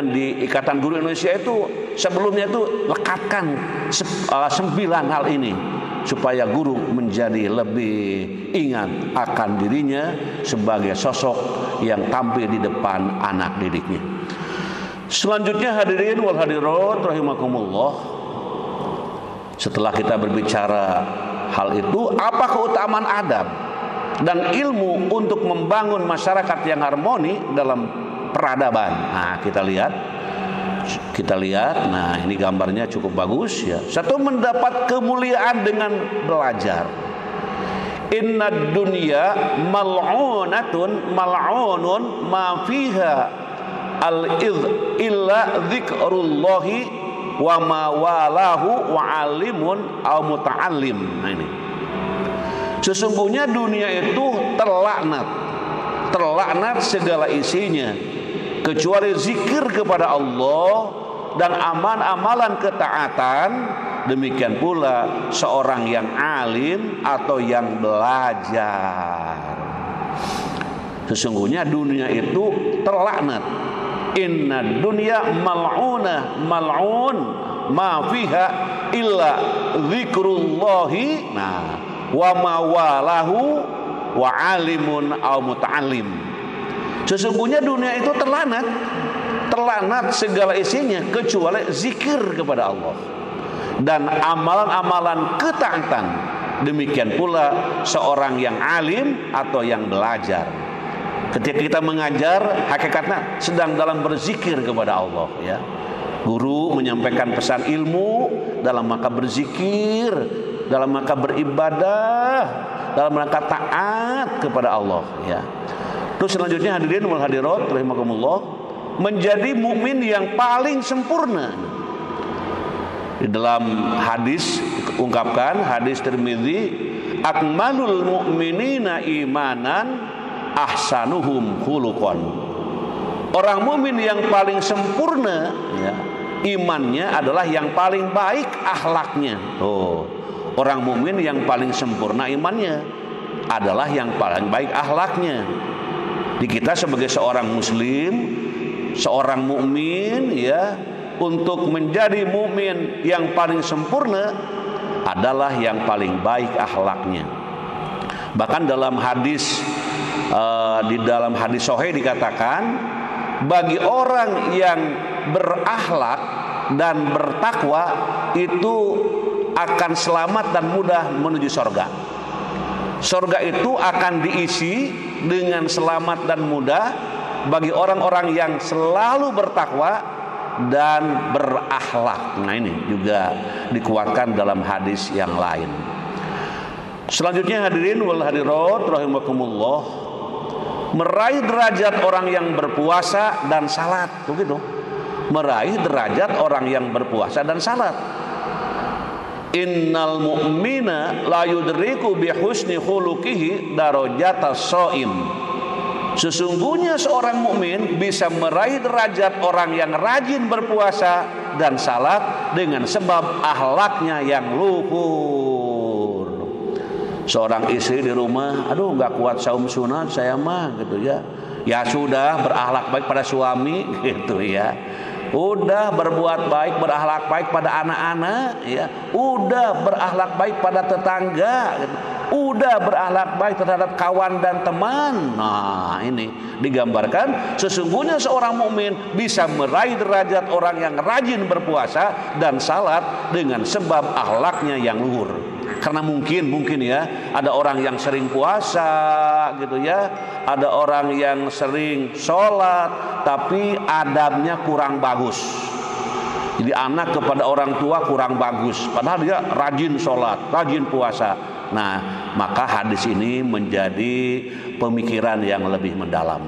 di Ikatan Guru Indonesia itu sebelumnya itu lekatkan 9 hal ini supaya guru menjadi lebih ingat akan dirinya sebagai sosok yang tampil di depan anak didiknya. Selanjutnya hadirin wal hadirat rahimakumullah. Setelah kita berbicara hal itu, apa keutamaan adab dan ilmu untuk membangun masyarakat yang harmoni dalam peradaban? Nah, kita lihat. Nah, ini gambarnya cukup bagus ya. Satu, mendapat kemuliaan dengan belajar. Inna dunya mal'unatun mal'unun ma fiha illa dzikrullahi wa ma walahu wa alimun au muta'allim. Nah ini. Sesungguhnya dunia itu terlaknat segala isinya kecuali zikir kepada Allah dan amalan ketaatan. Demikian pula seorang yang alim atau yang belajar. Sesungguhnya dunia itu terlaknat. Inna dunya mal'un ma fiha illa dzikrullahi wa ma walahu wa alimun au muta'allim. Sesungguhnya dunia itu terlanat segala isinya kecuali zikir kepada Allah dan amalan-amalan ketaatan. Demikian pula seorang yang alim atau yang belajar. Ketika kita mengajar, hakikatnya sedang dalam berzikir kepada Allah ya. Guru menyampaikan pesan ilmu dalam rangka berzikir, dalam rangka beribadah, dalam rangka taat kepada Allah ya. Terus selanjutnya hadirin wal hadirat rahimakumullah, menjadi mukmin yang paling sempurna. Di dalam hadis diungkapkan, hadis Tirmidzi, akmalul mu'minina imanan ahsanuhum khuluqan. Orang mukmin yang paling sempurna ya, imannya adalah yang paling baik akhlaknya. Orang mukmin yang paling sempurna imannya. adalah yang paling baik akhlaknya. Di kita sebagai seorang muslim, seorang mukmin ya, untuk menjadi mukmin yang paling sempurna adalah yang paling baik akhlaknya. Bahkan dalam hadis di dalam hadis sahih dikatakan, bagi orang yang berakhlak dan bertakwa itu akan selamat dan mudah menuju surga. Surga itu akan diisi dengan selamat dan mudah bagi orang-orang yang selalu bertakwa dan berakhlak. Nah, ini juga dikuatkan dalam hadis yang lain. Selanjutnya hadirin wal hadirat rahimakumullah, meraih derajat orang yang berpuasa dan salat, begitu. Meraih derajat orang yang berpuasa dan salat. Innal mu'mina la yudriku bi husni khuluqihi darajatas shaim. Sesungguhnya seorang mukmin bisa meraih derajat orang yang rajin berpuasa dan salat dengan sebab akhlaknya yang luhur. Seorang istri di rumah, aduh nggak kuat saum sunat saya mah gitu ya. Ya sudah, berakhlak baik pada suami gitu ya. Udah berbuat baik, berakhlak baik pada anak-anak ya. Udah berakhlak baik pada tetangga gitu. Udah berakhlak baik terhadap kawan dan teman. Nah, ini digambarkan sesungguhnya seorang mukmin bisa meraih derajat orang yang rajin berpuasa dan salat dengan sebab akhlaknya yang luhur. Karena mungkin ya ada orang yang sering puasa gitu ya, ada orang yang sering sholat tapi adabnya kurang bagus. Jadi anak kepada orang tua kurang bagus, padahal dia rajin sholat, rajin puasa. Nah, maka hadis ini menjadi pemikiran yang lebih mendalam.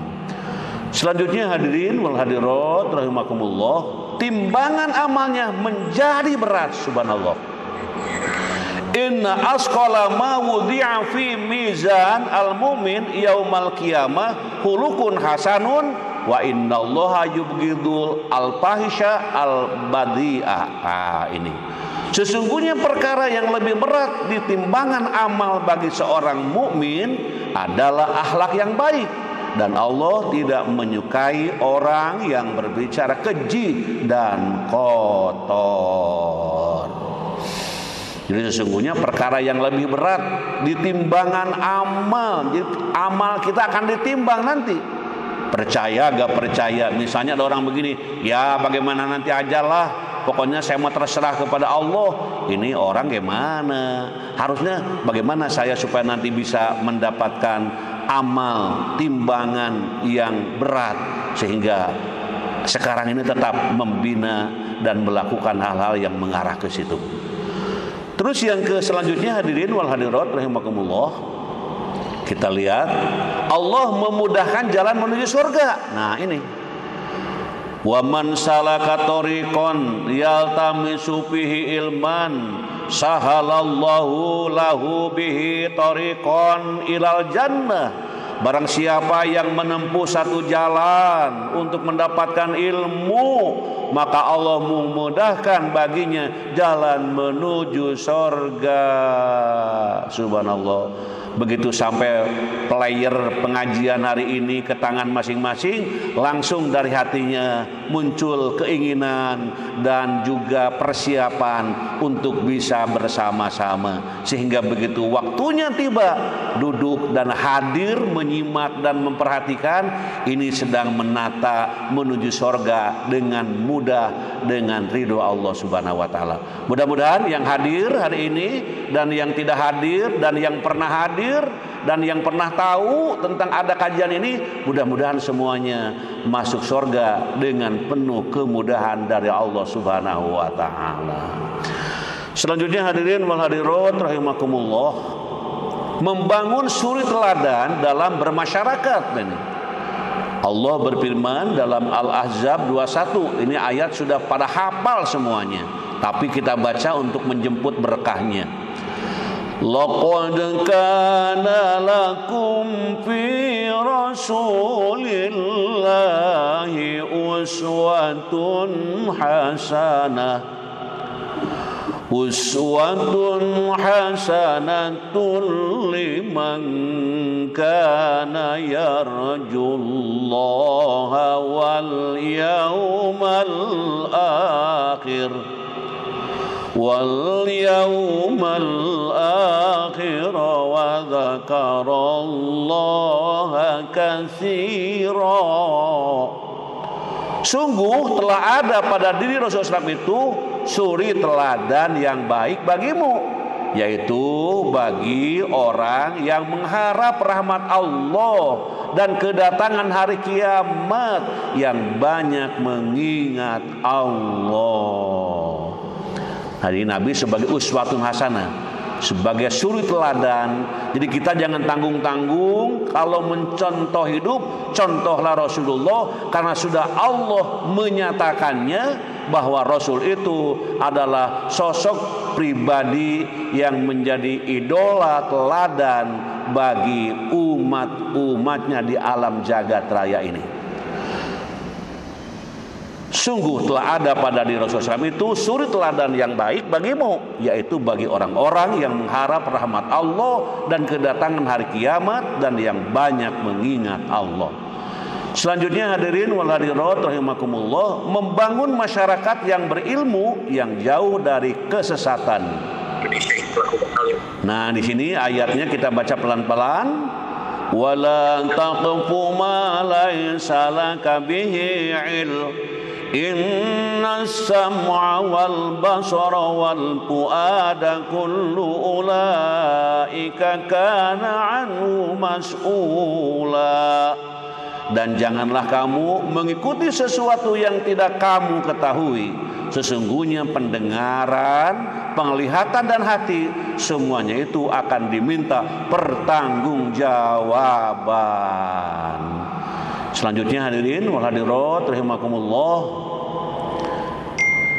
Selanjutnya hadirin wal hadirat rahimakumullah, timbangan amalnya menjadi berat, subhanallah. Inna asqala ma wudi'a fi mizan al-mu'min yaumal qiyamah khuluqun hasanun wa innallaha yubghidul al-fahisha al-badi'ah. Ini sesungguhnya perkara yang lebih berat di timbangan amal bagi seorang mukmin adalah akhlak yang baik, dan Allah tidak menyukai orang yang berbicara keji dan kotor. Jadi sesungguhnya perkara yang lebih berat di timbangan amal. Jadi amal kita akan ditimbang nanti. Percaya gak percaya. Misalnya ada orang begini, ya bagaimana nanti ajalah, pokoknya saya mau terserah kepada Allah. Ini orang gimana? Harusnya bagaimana saya supaya nanti bisa mendapatkan amal timbangan yang berat, sehingga sekarang ini tetap membina dan melakukan hal-hal yang mengarah ke situ. Terus yang selanjutnya hadirin wal hadirat rahimakumullah, kita lihat Allah memudahkan jalan menuju surga. Nah, ini wa man salaka tariqan yaltamisu fihi ilman sahalallahu lahu bihi tariqan ilal jannah. Barang siapa yang menempuh satu jalan untuk mendapatkan ilmu, maka Allah memudahkan baginya jalan menuju surga. Subhanallah. Begitu sampai player pengajian hari ini ke tangan masing-masing, langsung dari hatinya muncul keinginan dan juga persiapan untuk bisa bersama-sama, sehingga begitu waktunya tiba, duduk dan hadir, menyimak dan memperhatikan, ini sedang menata menuju surga dengan mudah, dengan ridho Allah Subhanahu wa taala. Mudah-mudahan yang hadir hari ini dan yang tidak hadir dan yang pernah hadir dan yang pernah tahu tentang ada kajian ini, mudah-mudahan semuanya masuk surga dengan penuh kemudahan dari Allah Subhanahu wa taala. Selanjutnya hadirin wal hadirat rahimakumullah, membangun suri teladan dalam bermasyarakat. Ini Allah berfirman dalam Al-Ahzab 21. Ini ayat sudah pada hafal semuanya, tapi kita baca untuk menjemput berkahnya. Laqad kana lakum fi rasulillahi uswatun hasanah Uswatun hasanatun liman kana yarjullaha wal yawmal akhir wa dzakarallaha katsira. Sungguh telah ada pada diri Rasulullah SAW itu suri teladan yang baik bagimu, yaitu bagi orang yang mengharap rahmat Allah dan kedatangan hari kiamat, yang banyak mengingat Allah. Hari Nabi sebagai uswatun hasanah, sebagai suri teladan. Jadi kita jangan tanggung-tanggung kalau mencontoh hidup, contohlah Rasulullah, karena sudah Allah menyatakannya bahwa Rasul itu adalah sosok pribadi yang menjadi idola teladan bagi umat-umatnya di alam jagat raya ini. Sungguh telah ada pada diri Rasulullah SAW itu suri teladan yang baik bagimu, yaitu bagi orang-orang yang mengharap rahmat Allah dan kedatangan hari kiamat, dan yang banyak mengingat Allah. Selanjutnya hadirin wal hadirat rahimakumullah, membangun masyarakat yang berilmu, yang jauh dari kesesatan. Nah, di sini ayatnya kita baca pelan-pelan. Wala taqfu ma laysa laka bihi ilm. Inna as-sam'a wal basara wal fu'ada kullu ulaika kana anhu mas'ula. Dan janganlah kamu mengikuti sesuatu yang tidak kamu ketahui. Sesungguhnya pendengaran, penglihatan dan hati, semuanya itu akan diminta pertanggungjawaban. Selanjutnya hadirin wal hadirat rahimakumullah,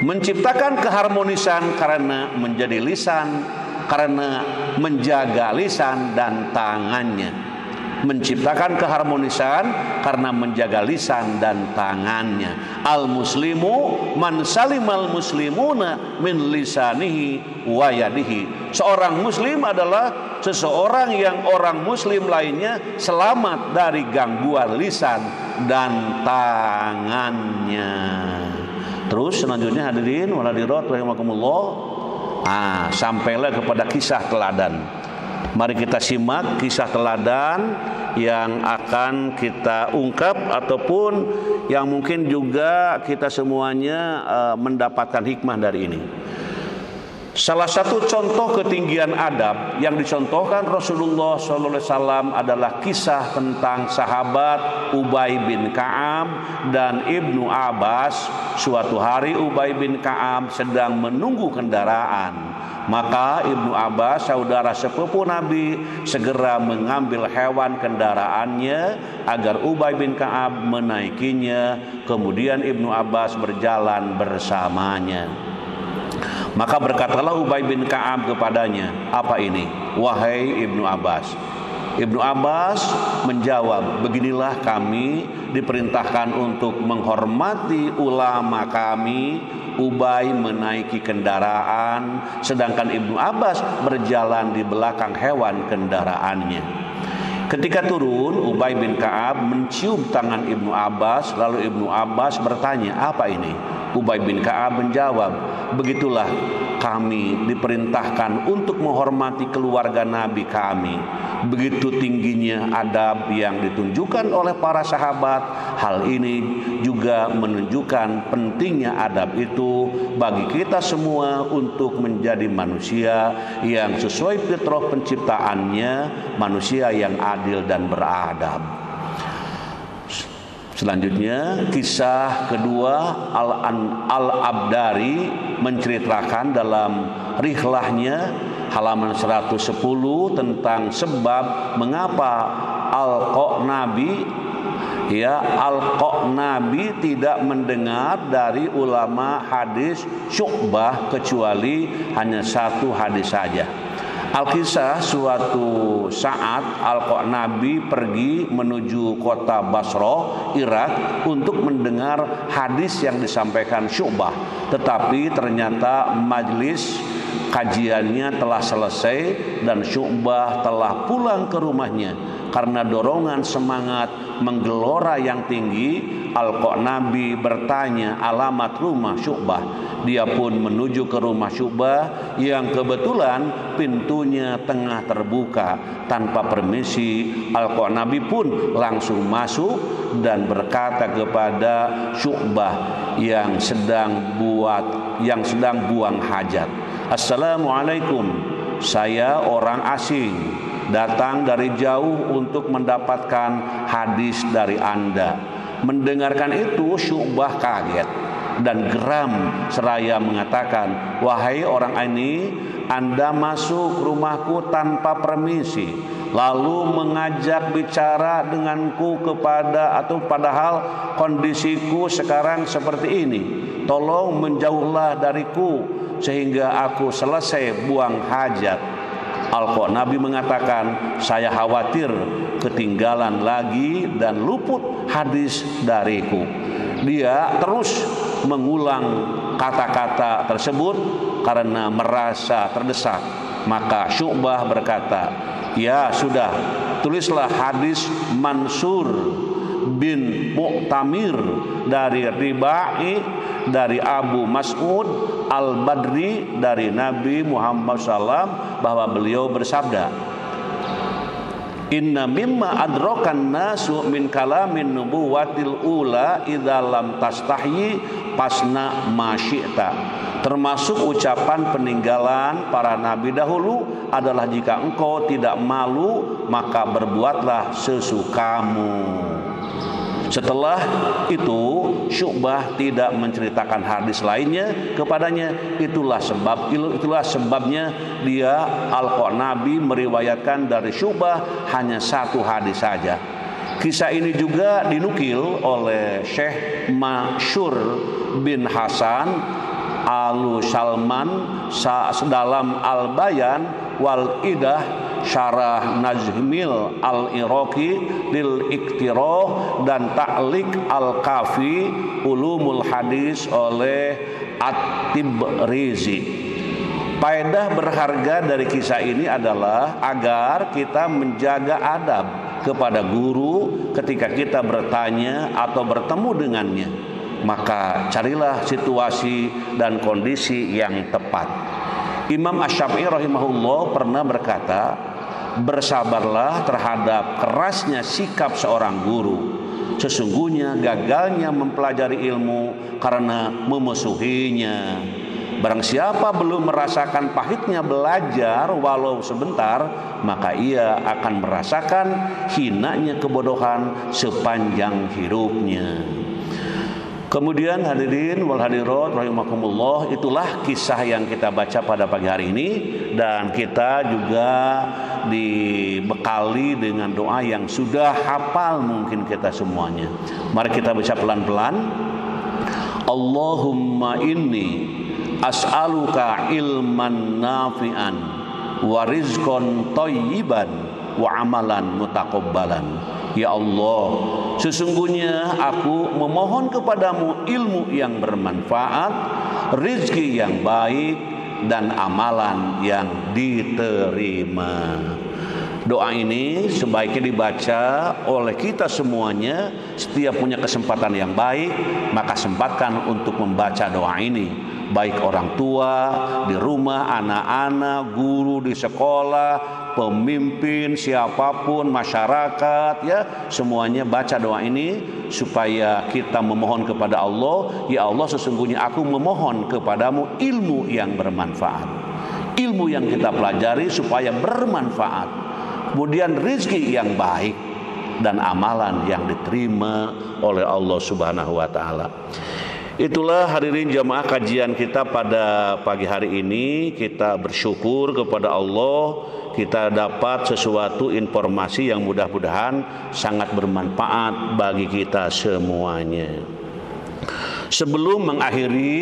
menciptakan keharmonisan karena menjadi lisan, karena menjaga lisan dan tangannya. Menciptakan keharmonisan karena menjaga lisan dan tangannya. Al-muslimu man salimal muslimuna min lisanihi wa yadihi. Seorang muslim adalah seseorang yang orang muslim lainnya selamat dari gangguan lisan dan tangannya. Terus selanjutnya hadirin wal hadirat rahimakumullah, sampailah kepada kisah teladan. Mari kita simak kisah teladan yang akan kita ungkap, ataupun yang mungkin juga kita semuanya mendapatkan hikmah dari ini. Salah satu contoh ketinggian adab yang dicontohkan Rasulullah SAW adalah kisah tentang sahabat Ubay bin Ka'ab dan Ibnu Abbas. Suatu hari Ubay bin Ka'ab sedang menunggu kendaraan. Maka Ibnu Abbas, saudara sepupu Nabi, segera mengambil hewan kendaraannya agar Ubay bin Ka'ab menaikinya. Kemudian Ibnu Abbas berjalan bersamanya. Maka berkatalah Ubay bin Ka'ab kepadanya, "Apa ini, wahai Ibnu Abbas?" Ibnu Abbas menjawab, "Beginilah kami diperintahkan untuk menghormati ulama kami." Ubay menaiki kendaraan, sedangkan Ibnu Abbas berjalan di belakang hewan kendaraannya. Ketika turun, Ubay bin Ka'ab mencium tangan Ibnu Abbas, lalu Ibnu Abbas bertanya, "Apa ini?" Ubay bin Ka'ab menjawab, "Begitulah kami diperintahkan untuk menghormati keluarga Nabi kami." Begitu tingginya adab yang ditunjukkan oleh para sahabat. Hal ini juga menunjukkan pentingnya adab itu bagi kita semua untuk menjadi manusia yang sesuai fitrah penciptaannya, manusia yang adil dan beradab. Selanjutnya kisah kedua, Al-Abdari menceritakan dalam rihlahnya halaman 110 tentang sebab mengapa Al-Qanabi tidak mendengar dari ulama hadis Syu'bah kecuali hanya satu hadis saja. Al-Kisah suatu saat Nabi pergi menuju kota Basra, Irak untuk mendengar hadis yang disampaikan Syu'bah. Tetapi ternyata majelis kajiannya telah selesai dan Syu'bah telah pulang ke rumahnya. Karena dorongan semangat menggelora yang tinggi, Nabi bertanya alamat rumah Syu'bah. Dia pun menuju ke rumah Syu'bah yang kebetulan pintunya tengah terbuka. Tanpa permisi, Nabi pun langsung masuk dan berkata kepada Syu'bah yang sedang buang hajat, "Assalamualaikum, saya orang asing, datang dari jauh untuk mendapatkan hadis dari Anda." Mendengarkan itu Syu'bah kaget dan geram seraya mengatakan, "Wahai orang ini, Anda masuk rumahku tanpa permisi, lalu mengajak bicara denganku padahal kondisiku sekarang seperti ini. Tolong menjauhlah dariku sehingga aku selesai buang hajat." Nabi mengatakan, "Saya khawatir ketinggalan lagi dan luput hadis dariku." Dia terus mengulang kata-kata tersebut karena merasa terdesak. Maka Syu'bah berkata, "Ya sudah, tulislah hadis Mansur bin Mu'tamir dari Ribai dari Abu Mas'ud Al-Badri dari Nabi Muhammad SAW bahwa beliau bersabda, "Inna mimma adrokan nasu min kalamin nubuwatil ula idza lam tastahyi pasna ma syi'ta." Termasuk ucapan peninggalan para nabi dahulu adalah jika engkau tidak malu maka berbuatlah sesukamu. Setelah itu Syu'bah tidak menceritakan hadis lainnya kepadanya. Itulah sebabnya dia Nabi meriwayatkan dari Syu'bah hanya satu hadis saja. Kisah ini juga dinukil oleh Syekh Masyur bin Hasan Al-Salman dalam Al-Bayan wal Idah Syarah Najmil Al-Iraqi lil Iktirah dan Ta'liq Al-Kafi Ulumul Hadis oleh At-Tibrizi. Faedah berharga dari kisah ini adalah agar kita menjaga adab kepada guru ketika kita bertanya atau bertemu dengannya. Maka carilah situasi dan kondisi yang tepat. Imam Asy-Syafi'i rahimahullah pernah berkata, "Bersabarlah terhadap kerasnya sikap seorang guru. Sesungguhnya gagalnya mempelajari ilmu karena memusuhinya. Barang siapa belum merasakan pahitnya belajar walau sebentar, maka ia akan merasakan hinanya kebodohan sepanjang hidupnya." Kemudian hadirin wal hadirat rahimakumullah, itulah kisah yang kita baca pada pagi hari ini, dan kita juga dibekali dengan doa yang sudah hafal mungkin kita semuanya. Mari kita baca pelan-pelan. Allahumma inni as'aluka ilman nafi'an wa rizqan thayyiban wa amalan mutaqabbalan. Ya Allah, sesungguhnya aku memohon kepadamu ilmu yang bermanfaat, rezeki yang baik, dan amalan yang diterima. Doa ini sebaiknya dibaca oleh kita semuanya. Setiap punya kesempatan yang baik, maka sempatkan untuk membaca doa ini. Baik orang tua di rumah, anak-anak, guru di sekolah, pemimpin, siapapun, masyarakat, ya, semuanya baca doa ini supaya kita memohon kepada Allah. Ya Allah, sesungguhnya aku memohon kepadamu ilmu yang bermanfaat, ilmu yang kita pelajari supaya bermanfaat, kemudian rezeki yang baik dan amalan yang diterima oleh Allah Subhanahu wa taala. Itulah hadirin jamaah kajian kita pada pagi hari ini. Kita bersyukur kepada Allah, kita dapat sesuatu informasi yang mudah-mudahan sangat bermanfaat bagi kita semuanya. Sebelum mengakhiri,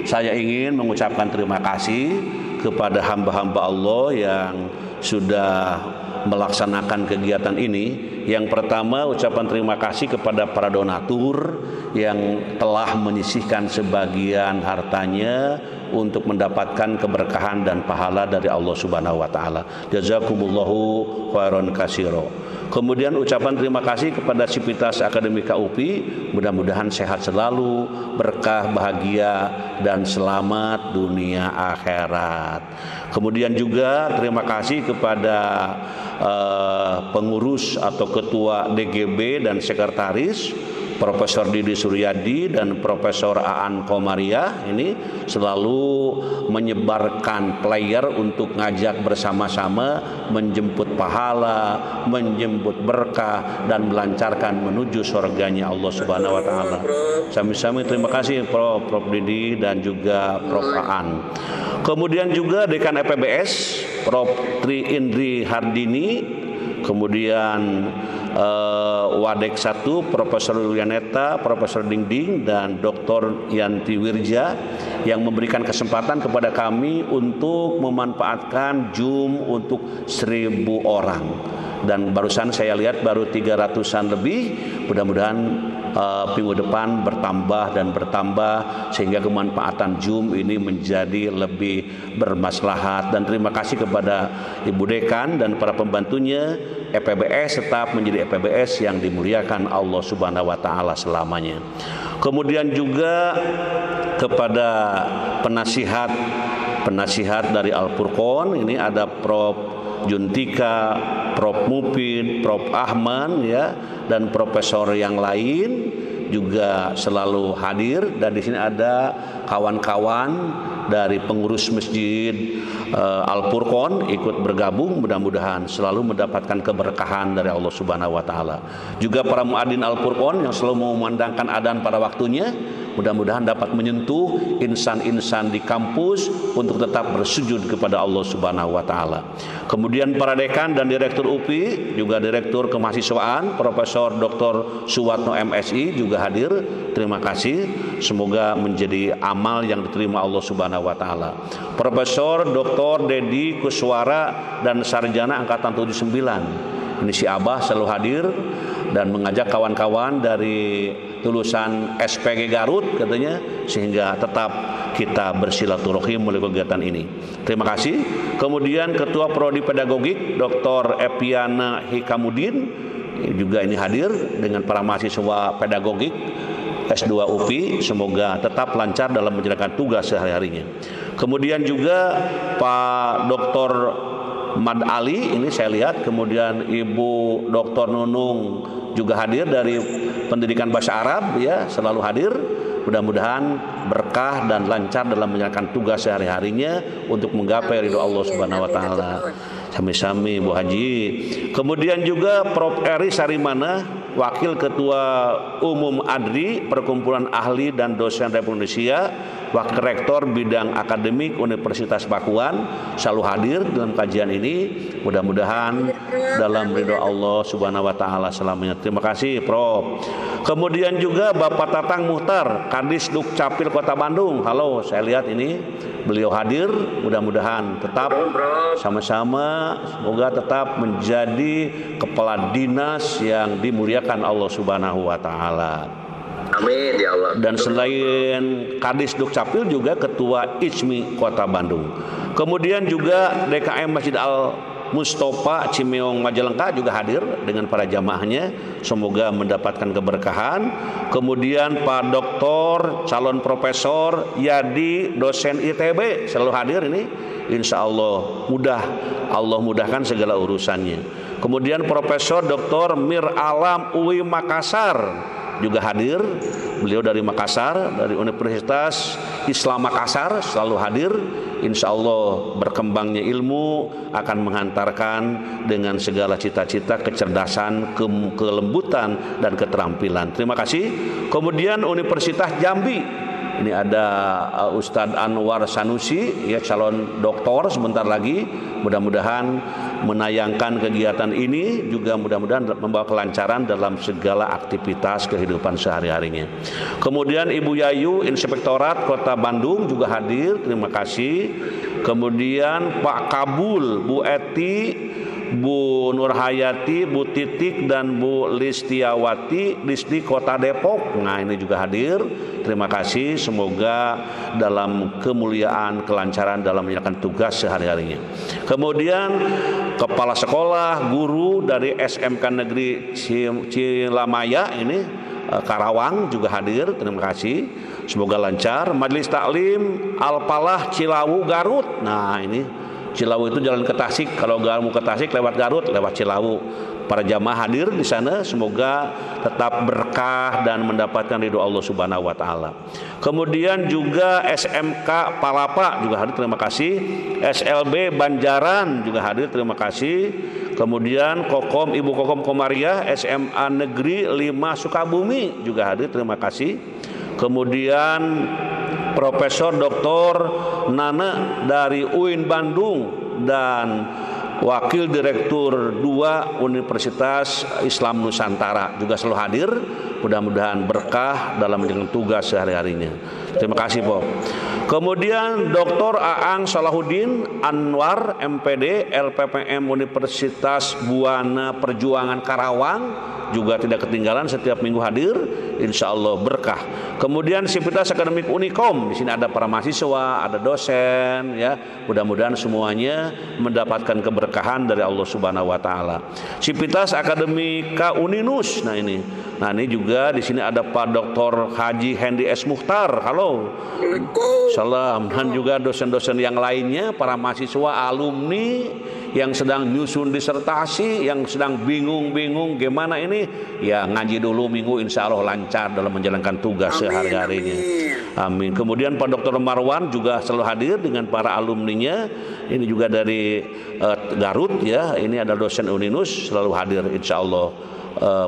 saya ingin mengucapkan terima kasih kepada hamba-hamba Allah yang sudah melaksanakan kegiatan ini. Yang pertama, ucapan terima kasih kepada para donatur yang telah menyisihkan sebagian hartanya untuk mendapatkan keberkahan dan pahala dari Allah Subhanahu wa taala. Jazakumullahu khairan katsira. Kemudian ucapan terima kasih kepada Sivitas Akademika UPI, mudah-mudahan sehat selalu, berkah, bahagia, dan selamat dunia akhirat. Kemudian juga terima kasih kepada pengurus atau ketua DGB dan sekretaris Profesor Didi Suryadi dan Profesor Aan Komariah ini selalu menyebarkan player untuk ngajak bersama-sama menjemput pahala, menjemput berkah dan melancarkan menuju surganya Allah Subhanahu wa taala. Sami-sami terima kasih Prof Didi dan juga Prof Aan. Kemudian juga Dekan EPBS Prof Tri Indri Hardini, kemudian Wadek 1 Profesor Yulianeta, Profesor Dingding dan Dr. Yanti Wirja yang memberikan kesempatan kepada kami untuk memanfaatkan Zoom untuk 1.000 orang. Dan barusan saya lihat baru 300-an lebih. Mudah-mudahan minggu depan bertambah dan bertambah sehingga kemanfaatan Zoom ini menjadi lebih bermaslahat. Dan terima kasih kepada Ibu Dekan dan para pembantunya. EPBS tetap menjadi EPBS yang dimuliakan Allah Subhanahu wa taala selamanya. Kemudian juga kepada penasihat dari Al-Furqon, ini ada Prof Juntika, Prof Mupin, Prof Ahman ya, dan profesor yang lain juga selalu hadir. Dan di sini ada kawan-kawan dari pengurus masjid Al-Furqon ikut bergabung, mudah-mudahan selalu mendapatkan keberkahan dari Allah Subhanahu wa taala. Juga para muadzin Al-Furqon yang selalu memandangkan adzan pada waktunya, mudah-mudahan dapat menyentuh insan-insan di kampus untuk tetap bersujud kepada Allah Subhanahu wa taala. Kemudian para dekan dan direktur UPI, juga direktur kemahasiswaan Profesor Dr. Suwatno MSI juga hadir. Terima kasih. Semoga menjadi amal yang diterima Allah Subhanahu wa taala. Profesor Dr. Dedi Kuswara dan sarjana angkatan 79. Ini si Abah selalu hadir dan mengajak kawan-kawan dari lulusan SPG Garut katanya, sehingga tetap kita bersilaturahim melalui kegiatan ini. Terima kasih. Kemudian Ketua Prodi Pedagogik Dr. Epiana Hikamudin juga ini hadir dengan para mahasiswa pedagogik S2 UPI, semoga tetap lancar dalam menjalankan tugas sehari-harinya. Kemudian juga Pak Dr. Mad Ali ini saya lihat, kemudian Ibu Dr. Nunung juga hadir dari pendidikan bahasa Arab ya, selalu hadir. Mudah-mudahan berkah dan lancar dalam menjalankan tugas sehari-harinya untuk menggapai ridho Allah Subhanahu wa taala. Sami-sami Bu Haji. Kemudian juga Prof Eri Sarimana, Wakil Ketua Umum ADRI Perkumpulan Ahli dan Dosen Republik Indonesia, Wakil Rektor Bidang Akademik Universitas Pakuan, selalu hadir dalam kajian ini. Mudah-mudahan dalam ridho Allah Subhanahu wa taala selamanya. Terima kasih Prof. Kemudian juga Bapak Tatang Muhtar, Kadis Dukcapil Kota Bandung. Halo, saya lihat ini beliau hadir. Mudah-mudahan tetap sama-sama, semoga tetap menjadi kepala dinas yang dimuliakan Allah Subhanahu wa taala. Amin ya Allah. Dan selain Kadis Dukcapil juga Ketua ICMI Kota Bandung. Kemudian juga DKM Masjid Al Mustofa Cimeong Majalengka juga hadir dengan para jamaahnya, semoga mendapatkan keberkahan. Kemudian Pak Doktor calon Profesor Yadi dosen ITB selalu hadir ini, insya Allah Allah mudahkan segala urusannya. Kemudian Profesor Dr. Mir Alam UI Makassar juga hadir, beliau dari Makassar, dari Universitas Islam Makassar selalu hadir. Insya Allah berkembangnya ilmu akan menghantarkan dengan segala cita-cita, kecerdasan, kelembutan dan keterampilan. Terima kasih. Kemudian Universitas Jambi Ini ada Ustadz Anwar Sanusi, ya, calon doktor sebentar lagi. Mudah-mudahan menayangkan kegiatan ini juga mudah-mudahan membawa kelancaran dalam segala aktivitas kehidupan sehari-harinya. Kemudian Ibu Yayu, Inspektorat Kota Bandung juga hadir, terima kasih. Kemudian Pak Kabul, Bu Eti, Bu Nurhayati, Bu Titik, dan Bu Listiawati di Kota Depok. Nah, ini juga hadir. Terima kasih. Semoga dalam kemuliaan, kelancaran dalam menjalankan tugas sehari-harinya. Kemudian kepala sekolah, guru dari SMK Negeri Cilamaya ini Karawang juga hadir. Terima kasih. Semoga lancar. Majelis Taklim Al-Falah Cilawu Garut. Nah, ini Cilawu itu jalan ke Tasik. Kalau mau ke Tasik lewat Garut, lewat Cilawu. Para jamaah hadir di sana, semoga tetap berkah dan mendapatkan ridho Allah Subhanahu wa taala. Kemudian juga SMK Palapa juga hadir, terima kasih. SLB Banjaran juga hadir, terima kasih. Kemudian Kokom, Ibu Kokom Komariah SMA Negeri 5 Sukabumi juga hadir, terima kasih. Kemudian Profesor Dr. Nana dari UIN Bandung dan Wakil Direktur 2 Universitas Islam Nusantara juga selalu hadir. Mudah-mudahan berkah dalam menjalankan tugas sehari-harinya. Terima kasih, Pak. Kemudian Dr. Aang Salahuddin Anwar MPD LPPM Universitas Buana Perjuangan Karawang juga tidak ketinggalan, setiap minggu hadir, insya Allah berkah. Kemudian Sivitas Akademik Unikom, di sini ada para mahasiswa, ada dosen, ya. Mudah-mudahan semuanya mendapatkan keberkahan dari Allah Subhanahu wa taala. Sivitas Akademika Uninus, nah ini juga di sini ada Pak Dr. Haji Hendi S. Mukhtar. Halo. Salam. Dan juga dosen-dosen yang lainnya, para mahasiswa, alumni yang sedang nyusun disertasi, yang sedang bingung gimana ini, ya ngaji dulu minggu, insya Allah lancar dalam menjalankan tugas sehari-harinya. Amin. Kemudian Pak Dr. Marwan juga selalu hadir dengan para alumninya. Ini juga dari Garut, ya. Ini ada dosen Uninus selalu hadir, insya Allah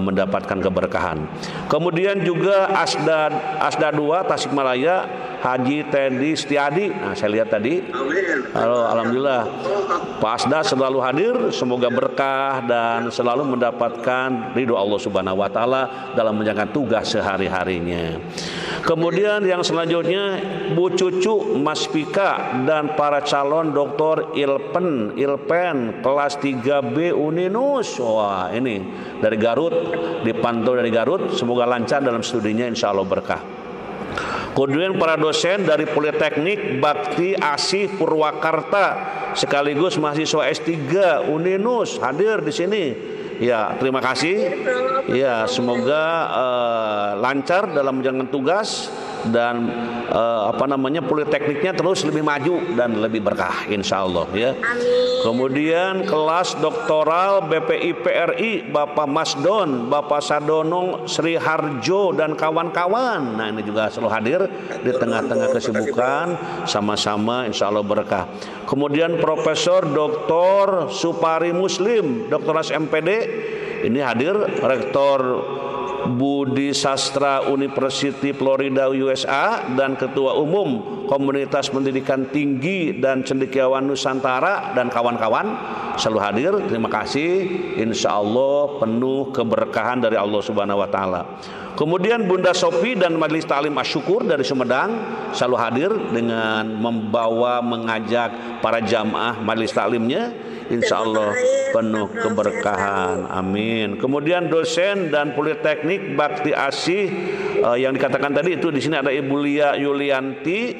mendapatkan keberkahan. Kemudian juga Asda 2 Tasikmalaya Haji Teddy Setiadi. Nah, saya lihat tadi. Halo, alhamdulillah. Pak Asda selalu hadir, semoga berkah dan selalu mendapatkan ridho Allah Subhanahu wa taala dalam menjalankan tugas sehari-harinya. Kemudian yang selanjutnya Bu Cucu Mas Pika dan para calon doktor Ilpen kelas 3B Uninus. Wah, ini dari Garut, dipantau dari Garut, semoga lancar dalam studinya, insya Allah berkah. Kemudian para dosen dari Politeknik Bakti Asih Purwakarta sekaligus mahasiswa S3 Uninus hadir di sini. Ya, terima kasih. Ya, semoga lancar dalam menjalankan tugas dan politekniknya terus lebih maju dan lebih berkah, insya Allah, ya. Kemudian kelas doktoral BPI PRI Bapak Masdon, Bapak Sadonong Sri Harjo dan kawan-kawan. Nah, ini juga selalu hadir di tengah-tengah kesibukan, sama-sama insya Allah berkah. Kemudian Profesor Dr. Supari Muslim, Dr. MPD, ini hadir, Rektor Budi Sastra University Florida USA dan Ketua Umum Komunitas Pendidikan Tinggi dan Cendekiawan Nusantara dan kawan-kawan selalu hadir. Terima kasih. Insya Allah penuh keberkahan dari Allah Subhanahu wa taala. Kemudian Bunda Sofi dan Majelis Ta'lim Asy-Syukur dari Sumedang selalu hadir dengan mengajak para jamaah majelis taklimnya, insya Allah penuh keberkahan. Amin. Kemudian dosen dan Politeknik Bakti Asih yang dikatakan tadi itu, di sini ada Ibu Lia Yulianti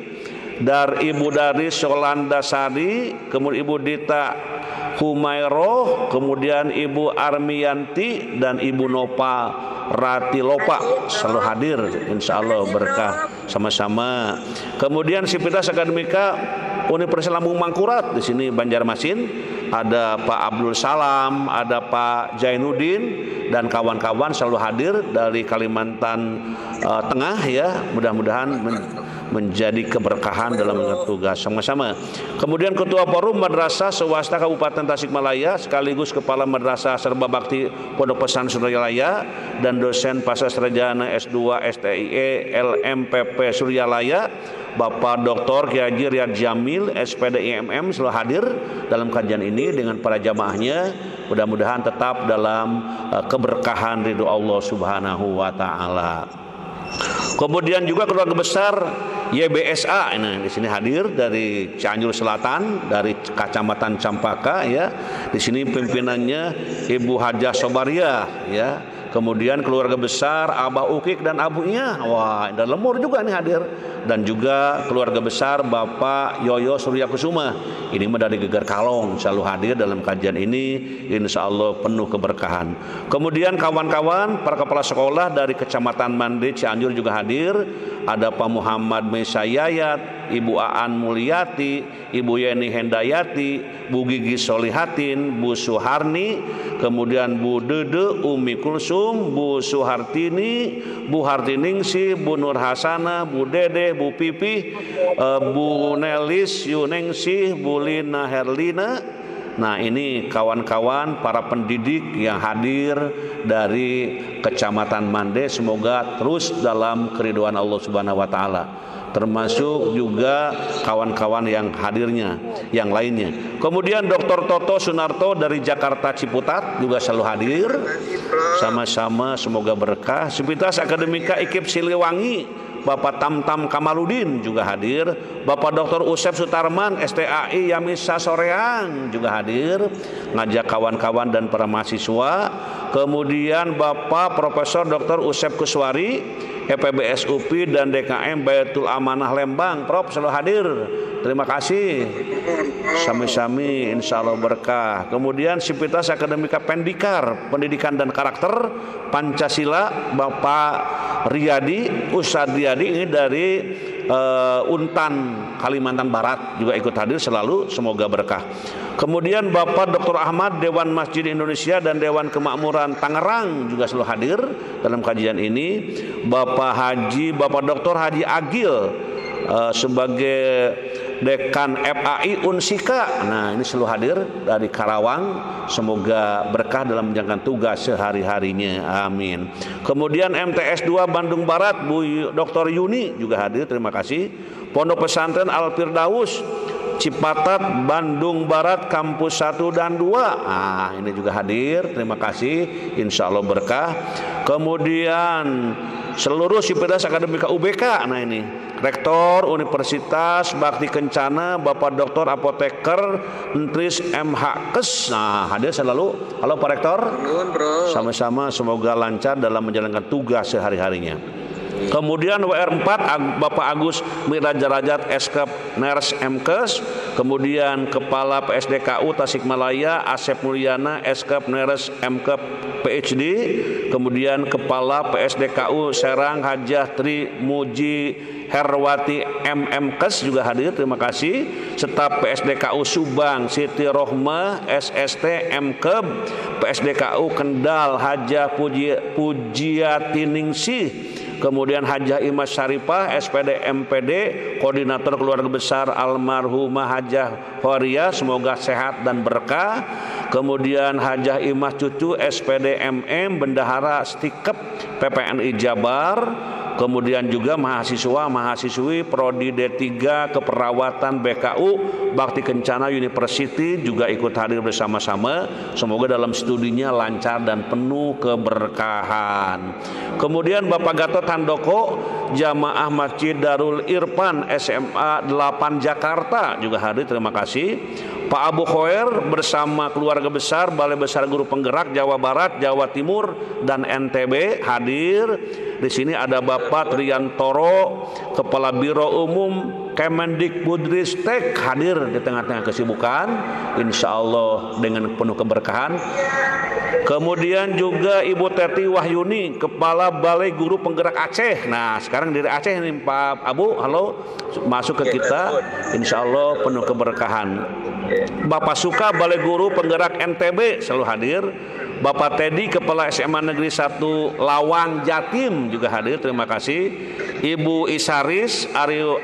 dari Ibu Daris Yolanda Sari, kemudian Ibu Dita Humayroh, kemudian Ibu Armiyanti dan Ibu Nopa Ratilopa selalu hadir, insya Allah berkah sama-sama. Kemudian Sivitas Akademika Universitas Lambung Mangkurat, di sini Banjarmasin ada Pak Abdul Salam, ada Pak Zainuddin dan kawan-kawan selalu hadir dari Kalimantan Tengah, ya. Mudah-mudahan menjadi keberkahan dalam menjalankan tugas sama-sama. Kemudian Ketua Forum Madrasah Swasta Kabupaten Tasikmalaya sekaligus Kepala Madrasah Serba Bakti Pondok Pesantren Suryalaya dan dosen Pascasarjana S2 STIE LMPP Suryalaya Bapak Dr. Kiai Haji Riyad Jamil SPD IMM selalu hadir dalam kajian ini dengan para jamaahnya. Mudah-mudahan tetap dalam keberkahan ridho Allah Subhanahu wa taala. Kemudian juga keluarga besar YBSA di sini hadir dari Cianjur Selatan, dari Kecamatan Campaka ya. Di sini pimpinannya Ibu Hajah Sobaria ya. Kemudian keluarga besar Abah Ukik dan abunya, wah dan lemur juga nih hadir. Dan juga keluarga besar Bapak Yoyo Surya Kusuma, ini mah dari Geger Kalong, selalu hadir dalam kajian ini, insya Allah penuh keberkahan. Kemudian kawan-kawan para kepala sekolah dari Kecamatan Mande Cianjur juga hadir. Ada Pak Muhammad Mesa Yayat, Ibu Aan Mulyati, Ibu Yeni Hendayati, Bu Gigi Solihatin, Bu Suharni, kemudian Bu Dede, Umi Kulsum, Bu Suhartini, Bu Hartiningsih, Bu Nur Hasana, Bu Dede, Bu Pipi, Bu Nelis Yuningsih, Bu Lina Herlina. Nah ini kawan-kawan para pendidik yang hadir dari Kecamatan Mande, semoga terus dalam keridhaan Allah Subhanahu wa taala. Termasuk juga kawan-kawan yang hadirnya yang lainnya. Kemudian Dr. Toto Sunarto dari Jakarta Ciputat juga selalu hadir. Sama-sama semoga berkah. Sivitas Akademika IKIP Siliwangi Bapak Tamtam Kamaludin juga hadir. Bapak Dr. Usep Sutarman STAI Yamisa Soreang juga hadir, ngajak kawan-kawan dan para mahasiswa. Kemudian Bapak Profesor Dr. Usep Kuswari EPBS UPI dan DKM Baitul Amanah Lembang, Prof selalu hadir. Terima kasih. Sami-sami insya Allah berkah. Kemudian Sivitas Akademika Pendikar Pendidikan dan Karakter Pancasila Bapak Riyadi Ustadz Riyadi ini dari Untan Kalimantan Barat juga ikut hadir selalu, semoga berkah. Kemudian Bapak Dr. Ahmad Dewan Masjid Indonesia dan Dewan Kemakmuran Tangerang juga selalu hadir dalam kajian ini. Bapak Dr. Haji Agil sebagai Dekan FAI Unsika, nah ini selalu hadir dari Karawang, semoga berkah dalam menjalankan tugas sehari-harinya, amin. Kemudian MTS 2 Bandung Barat Bu Dr. Yuni juga hadir, terima kasih. Pondok Pesantren Al Firdaus Cipatat Bandung Barat Kampus 1 dan 2, nah ini juga hadir, terima kasih, insya Allah berkah. Kemudian seluruh Sivitas Akademika UBK, nah ini Rektor Universitas Bakti Kencana Bapak Dr. Apoteker Entris MH Kes, nah hadir selalu. Halo Pak Rektor, sama-sama semoga lancar dalam menjalankan tugas sehari-harinya. Kemudian WR4 Bapak Agus Mirajarajat Eskep Ners MKes. Kemudian Kepala PSDKU Tasikmalaya Asep Mulyana Eskep Ners MKep PhD. Kemudian Kepala PSDKU Serang Hajah Tri Muji Herwati MMKes juga hadir, terima kasih. Staf PSDKU Subang Siti Rohmah SST MKeb. PSDKU Kendal Hajah Pujiatiningsih. Kemudian Hajah Imas Syarifah SPD MPD, Koordinator Keluarga Besar Almarhumah Hajah Horia, semoga sehat dan berkah. Kemudian Hajah Imas Cucu SPD MM, Bendahara Stikep PPNI Jabar. Kemudian juga mahasiswa-mahasiswi Prodi D3 Keperawatan BKU Bakti Kencana University juga ikut hadir bersama-sama. Semoga dalam studinya lancar dan penuh keberkahan. Kemudian Bapak Gatot Handoko Jamaah Masjid Darul Irfan SMA 8 Jakarta juga hadir, terima kasih. Pak Abu Khoer bersama keluarga besar Balai Besar Guru Penggerak Jawa Barat, Jawa Timur dan NTB hadir. Di sini ada Bapak Triantoro, Kepala Biro Umum Kemendikbudristek hadir di tengah-tengah kesibukan, insya Allah dengan penuh keberkahan. Kemudian juga Ibu Teti Wahyuni, Kepala Balai Guru Penggerak Aceh. Nah sekarang dari Aceh ini Pak Abu, halo, masuk ke kita, insya Allah penuh keberkahan. Bapak Suka Balai Guru Penggerak NTB selalu hadir. Bapak Teddy Kepala SMA Negeri 1 Lawang Jatim juga hadir, terima kasih. Ibu Isaris Aryo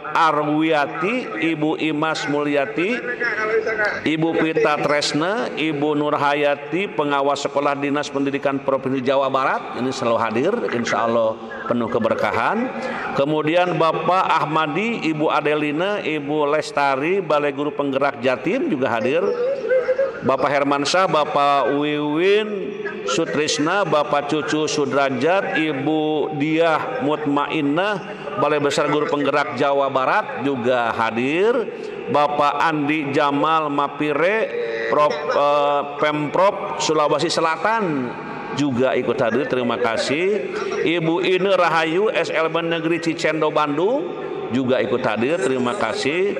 Arwiyati, Ibu Imas Mulyati, Ibu Pita Tresna, Ibu Nurhayati, pengawas sekolah Dinas Pendidikan Provinsi Jawa Barat, ini selalu hadir, insya Allah penuh keberkahan. Kemudian Bapak Ahmadi, Ibu Adelina, Ibu Lestari, Balai Guru Penggerak Jatim juga hadir. Bapak Hermansyah, Bapak Wiwin Sutrisna, Bapak Cucu Sudrajat, Ibu Diah Mutmainnah, Balai Besar Guru Penggerak Jawa Barat juga hadir. Bapak Andi Jamal Mapire, Pemprov Sulawesi Selatan juga ikut hadir, terima kasih. Ibu Ine Rahayu, SLB Negeri Cicendo Bandung juga ikut hadir, terima kasih.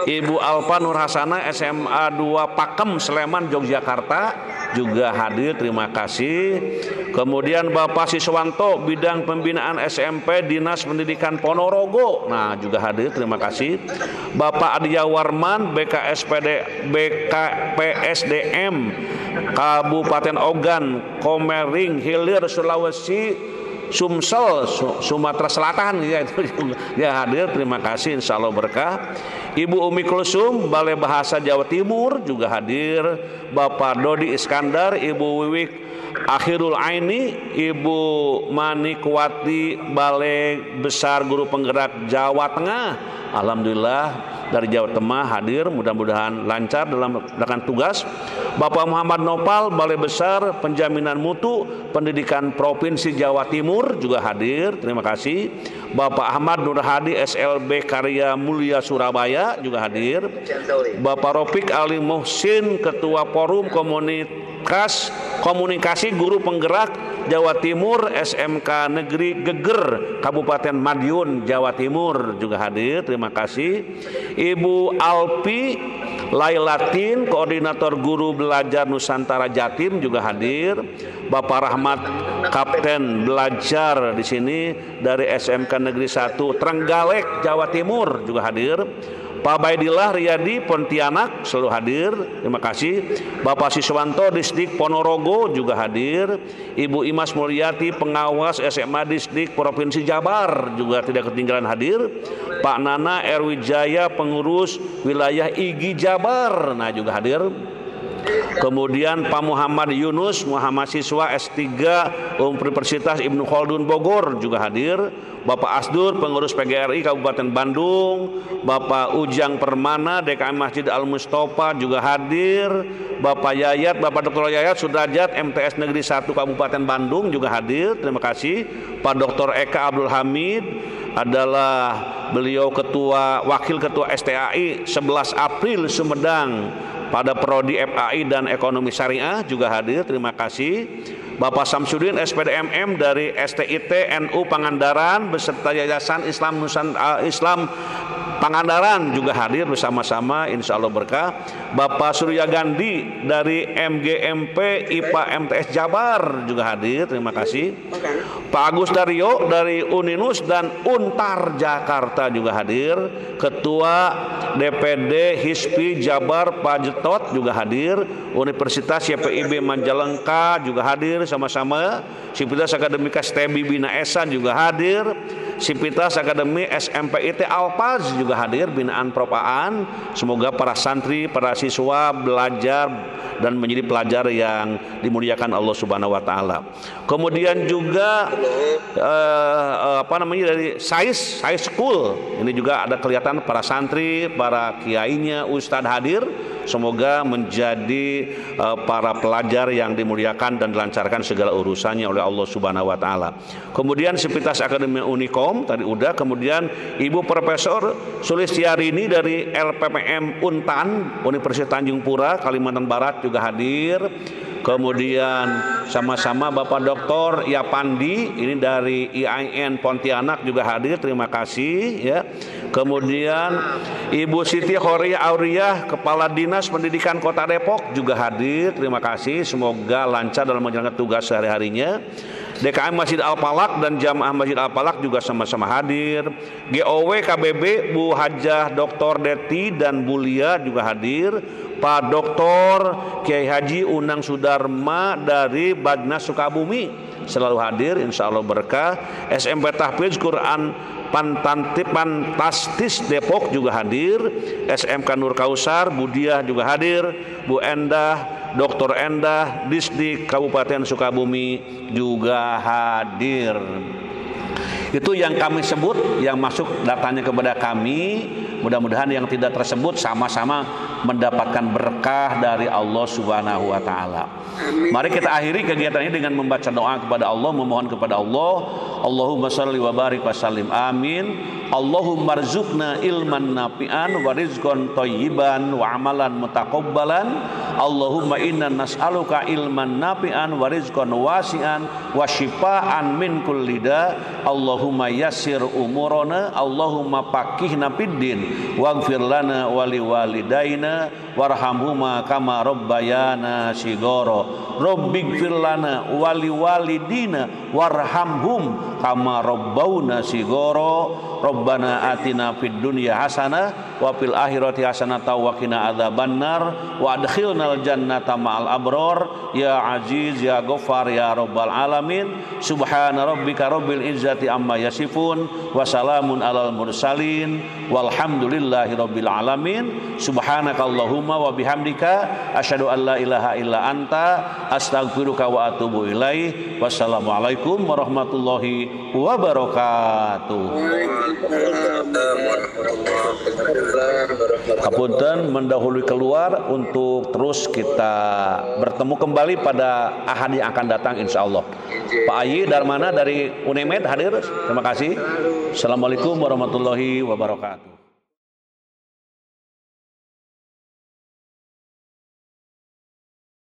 Ibu Alfa Nur Hasana, SMA 2 Pakem Sleman Yogyakarta juga hadir, terima kasih. Kemudian Bapak Siswanto, bidang pembinaan SMP Dinas Pendidikan Ponorogo, nah juga hadir, terima kasih. Bapak Adia Warman, BKPSDM Kabupaten Ogan Komering Hilir Sulawesi Sumsel Sumatera Selatan ya, itu ya hadir, terima kasih, insya Allah berkah. Ibu Umi Kulsum, Balai Bahasa Jawa Timur juga hadir. Bapak Dodi Iskandar, Ibu Wiwik Akhirul Aini, Ibu Mani Kuwati, Balai Besar Guru Penggerak Jawa Tengah, alhamdulillah dari Jawa Tengah hadir, mudah-mudahan lancar dalam melakukan tugas. Bapak Muhammad Nopal, Balai Besar Penjaminan Mutu Pendidikan Provinsi Jawa Timur juga hadir, terima kasih. Bapak Ahmad Nur Hadi, SLB Karya Mulia Surabaya juga hadir. Bapak Rofik Ali Muhsin, Ketua Forum Komunikasi Guru Penggerak Jawa Timur SMK Negeri Geger Kabupaten Madiun Jawa Timur juga hadir, terima kasih. Ibu Alpi Lailatin, Koordinator Guru Belajar Nusantara Jatim juga hadir. Bapak Rahmat, Kapten Belajar di sini dari SMK Negeri 1 Trenggalek Jawa Timur juga hadir. Pak Baidillah Riyadi Pontianak selalu hadir, terima kasih. Bapak Siswanto Distrik Ponorogo juga hadir. Ibu Imas Mulyati pengawas SMA Distrik Provinsi Jabar juga tidak ketinggalan hadir. Pak Nana Erwijaya pengurus wilayah Igi Jabar, nah juga hadir. Kemudian Pak Muhammad Yunus, mahasiswa S3 Universitas Ibnu Khaldun Bogor juga hadir. Bapak Asdur, pengurus PGRI Kabupaten Bandung. Bapak Ujang Permana, DKM Masjid Al-Mustofa juga hadir. Bapak Yayat, Bapak Dr. Yayat Sudrajat, MTS Negeri 1 Kabupaten Bandung juga hadir, terima kasih. Pak Dr. Eka Abdul Hamid adalah beliau Wakil Ketua STAI 11 April Sumedang pada Prodi FAI dan Ekonomi Syariah juga hadir, terima kasih. Bapak Samsudin SPD MM dari STIT NU Pangandaran beserta Yayasan Islam Pangandaran juga hadir bersama-sama, insya Allah berkah. Bapak Surya Gandhi dari MGMP IPA MTS Jabar juga hadir, terima kasih. Pak Agus Daryo dari Uninus dan Untar Jakarta juga hadir. Ketua DPD HISPI Jabar Pak Jetot juga hadir. Universitas YPIB Majalengka juga hadir sama-sama. Sivitas Akademika STEBI Bina Esa juga hadir. Sivitas Akademi SMPIT Alpaz juga hadir, binaan Propaan. Semoga para santri, para siswa belajar dan menjadi pelajar yang dimuliakan Allah Subhanahu wa taala. Kemudian juga dari SAIS School. Ini juga ada kelihatan para santri, para kiainya, ustadz hadir. Semoga menjadi para pelajar yang dimuliakan dan dilancarkan segala urusannya oleh Allah Subhanahu wa taala. Kemudian Sivitas Akademi Unikom tadi udah, kemudian Ibu Profesor Sulistiarini dari LPPM Untan Universitas Tanjung Pura Kalimantan Barat juga hadir. Kemudian sama-sama Bapak Dr. Yapandi ini dari IAIN Pontianak juga hadir, terima kasih ya. Kemudian Ibu Siti Khoria Auriyah Kepala Dinas Pendidikan Kota Depok juga hadir, terima kasih, semoga lancar dalam menjalankan tugas sehari-harinya. DKM Masjid Al-Falak dan Jamaah Masjid Al-Falak juga sama-sama hadir. GOW KBB Bu Hajah Dr. Deti dan Bulia juga hadir. Pak Dr. Kiai Haji Unang Sudarma dari Badnas Sukabumi selalu hadir, insya Allah berkah. SMP Tahfiz Quran Pantastis Depok juga hadir. SMK Nur Kausar Budiah juga hadir. Bu Endah, Dr. Endah Disdik Kabupaten Sukabumi juga hadir. Itu yang kami sebut, yang masuk datanya kepada kami. Mudah-mudahan yang tidak tersebut sama-sama mendapatkan berkah dari Allah Subhanahu wa taala. Mari kita akhiri kegiatan ini dengan membaca doa kepada Allah, memohon kepada Allah. Allahumma shalli wa barik wa sallim. Amin. Allahumma rzuqna ilman nafi'an wa rizqan thayyiban wa amalan mutaqabbalan. Allahumma inna nas'aluka ilman nafi'an wa rizqan wasi'an wa shifaan min kulli da. Allahumma yassir umurana, Allahumma faqihna fid din waghfir lana wa liwalidaina warhamhuma kama rabbayana shighara. Rabbighfir lana wa liwalidina warhamhum kama rabbauna shighara. Rabbana atina fid dunya hasanah wa fil akhirati hasanah wa qina adzabannar wa adkhilnal jannata ma'al abrar ya aziz ya ghaffar ya rabbal alamin. Subhana rabbika rabbil izzati amma yasifun wa salamun alal mursalin walhamdulillahi rabbil alamin. Subhanakallahumma wa bihamdika asyhadu an la ilaha illa anta astaghfiruka wa atubu ilaih. Wassalamualaikum warahmatullahi wabarakatuh. Kapunten mendahului keluar untuk terus kita bertemu kembali pada ahad yang akan datang insyaallah. Pak Ayi Darmana dari Unemed hadir. Terima kasih. Assalamualaikum warahmatullahi wabarakatuh.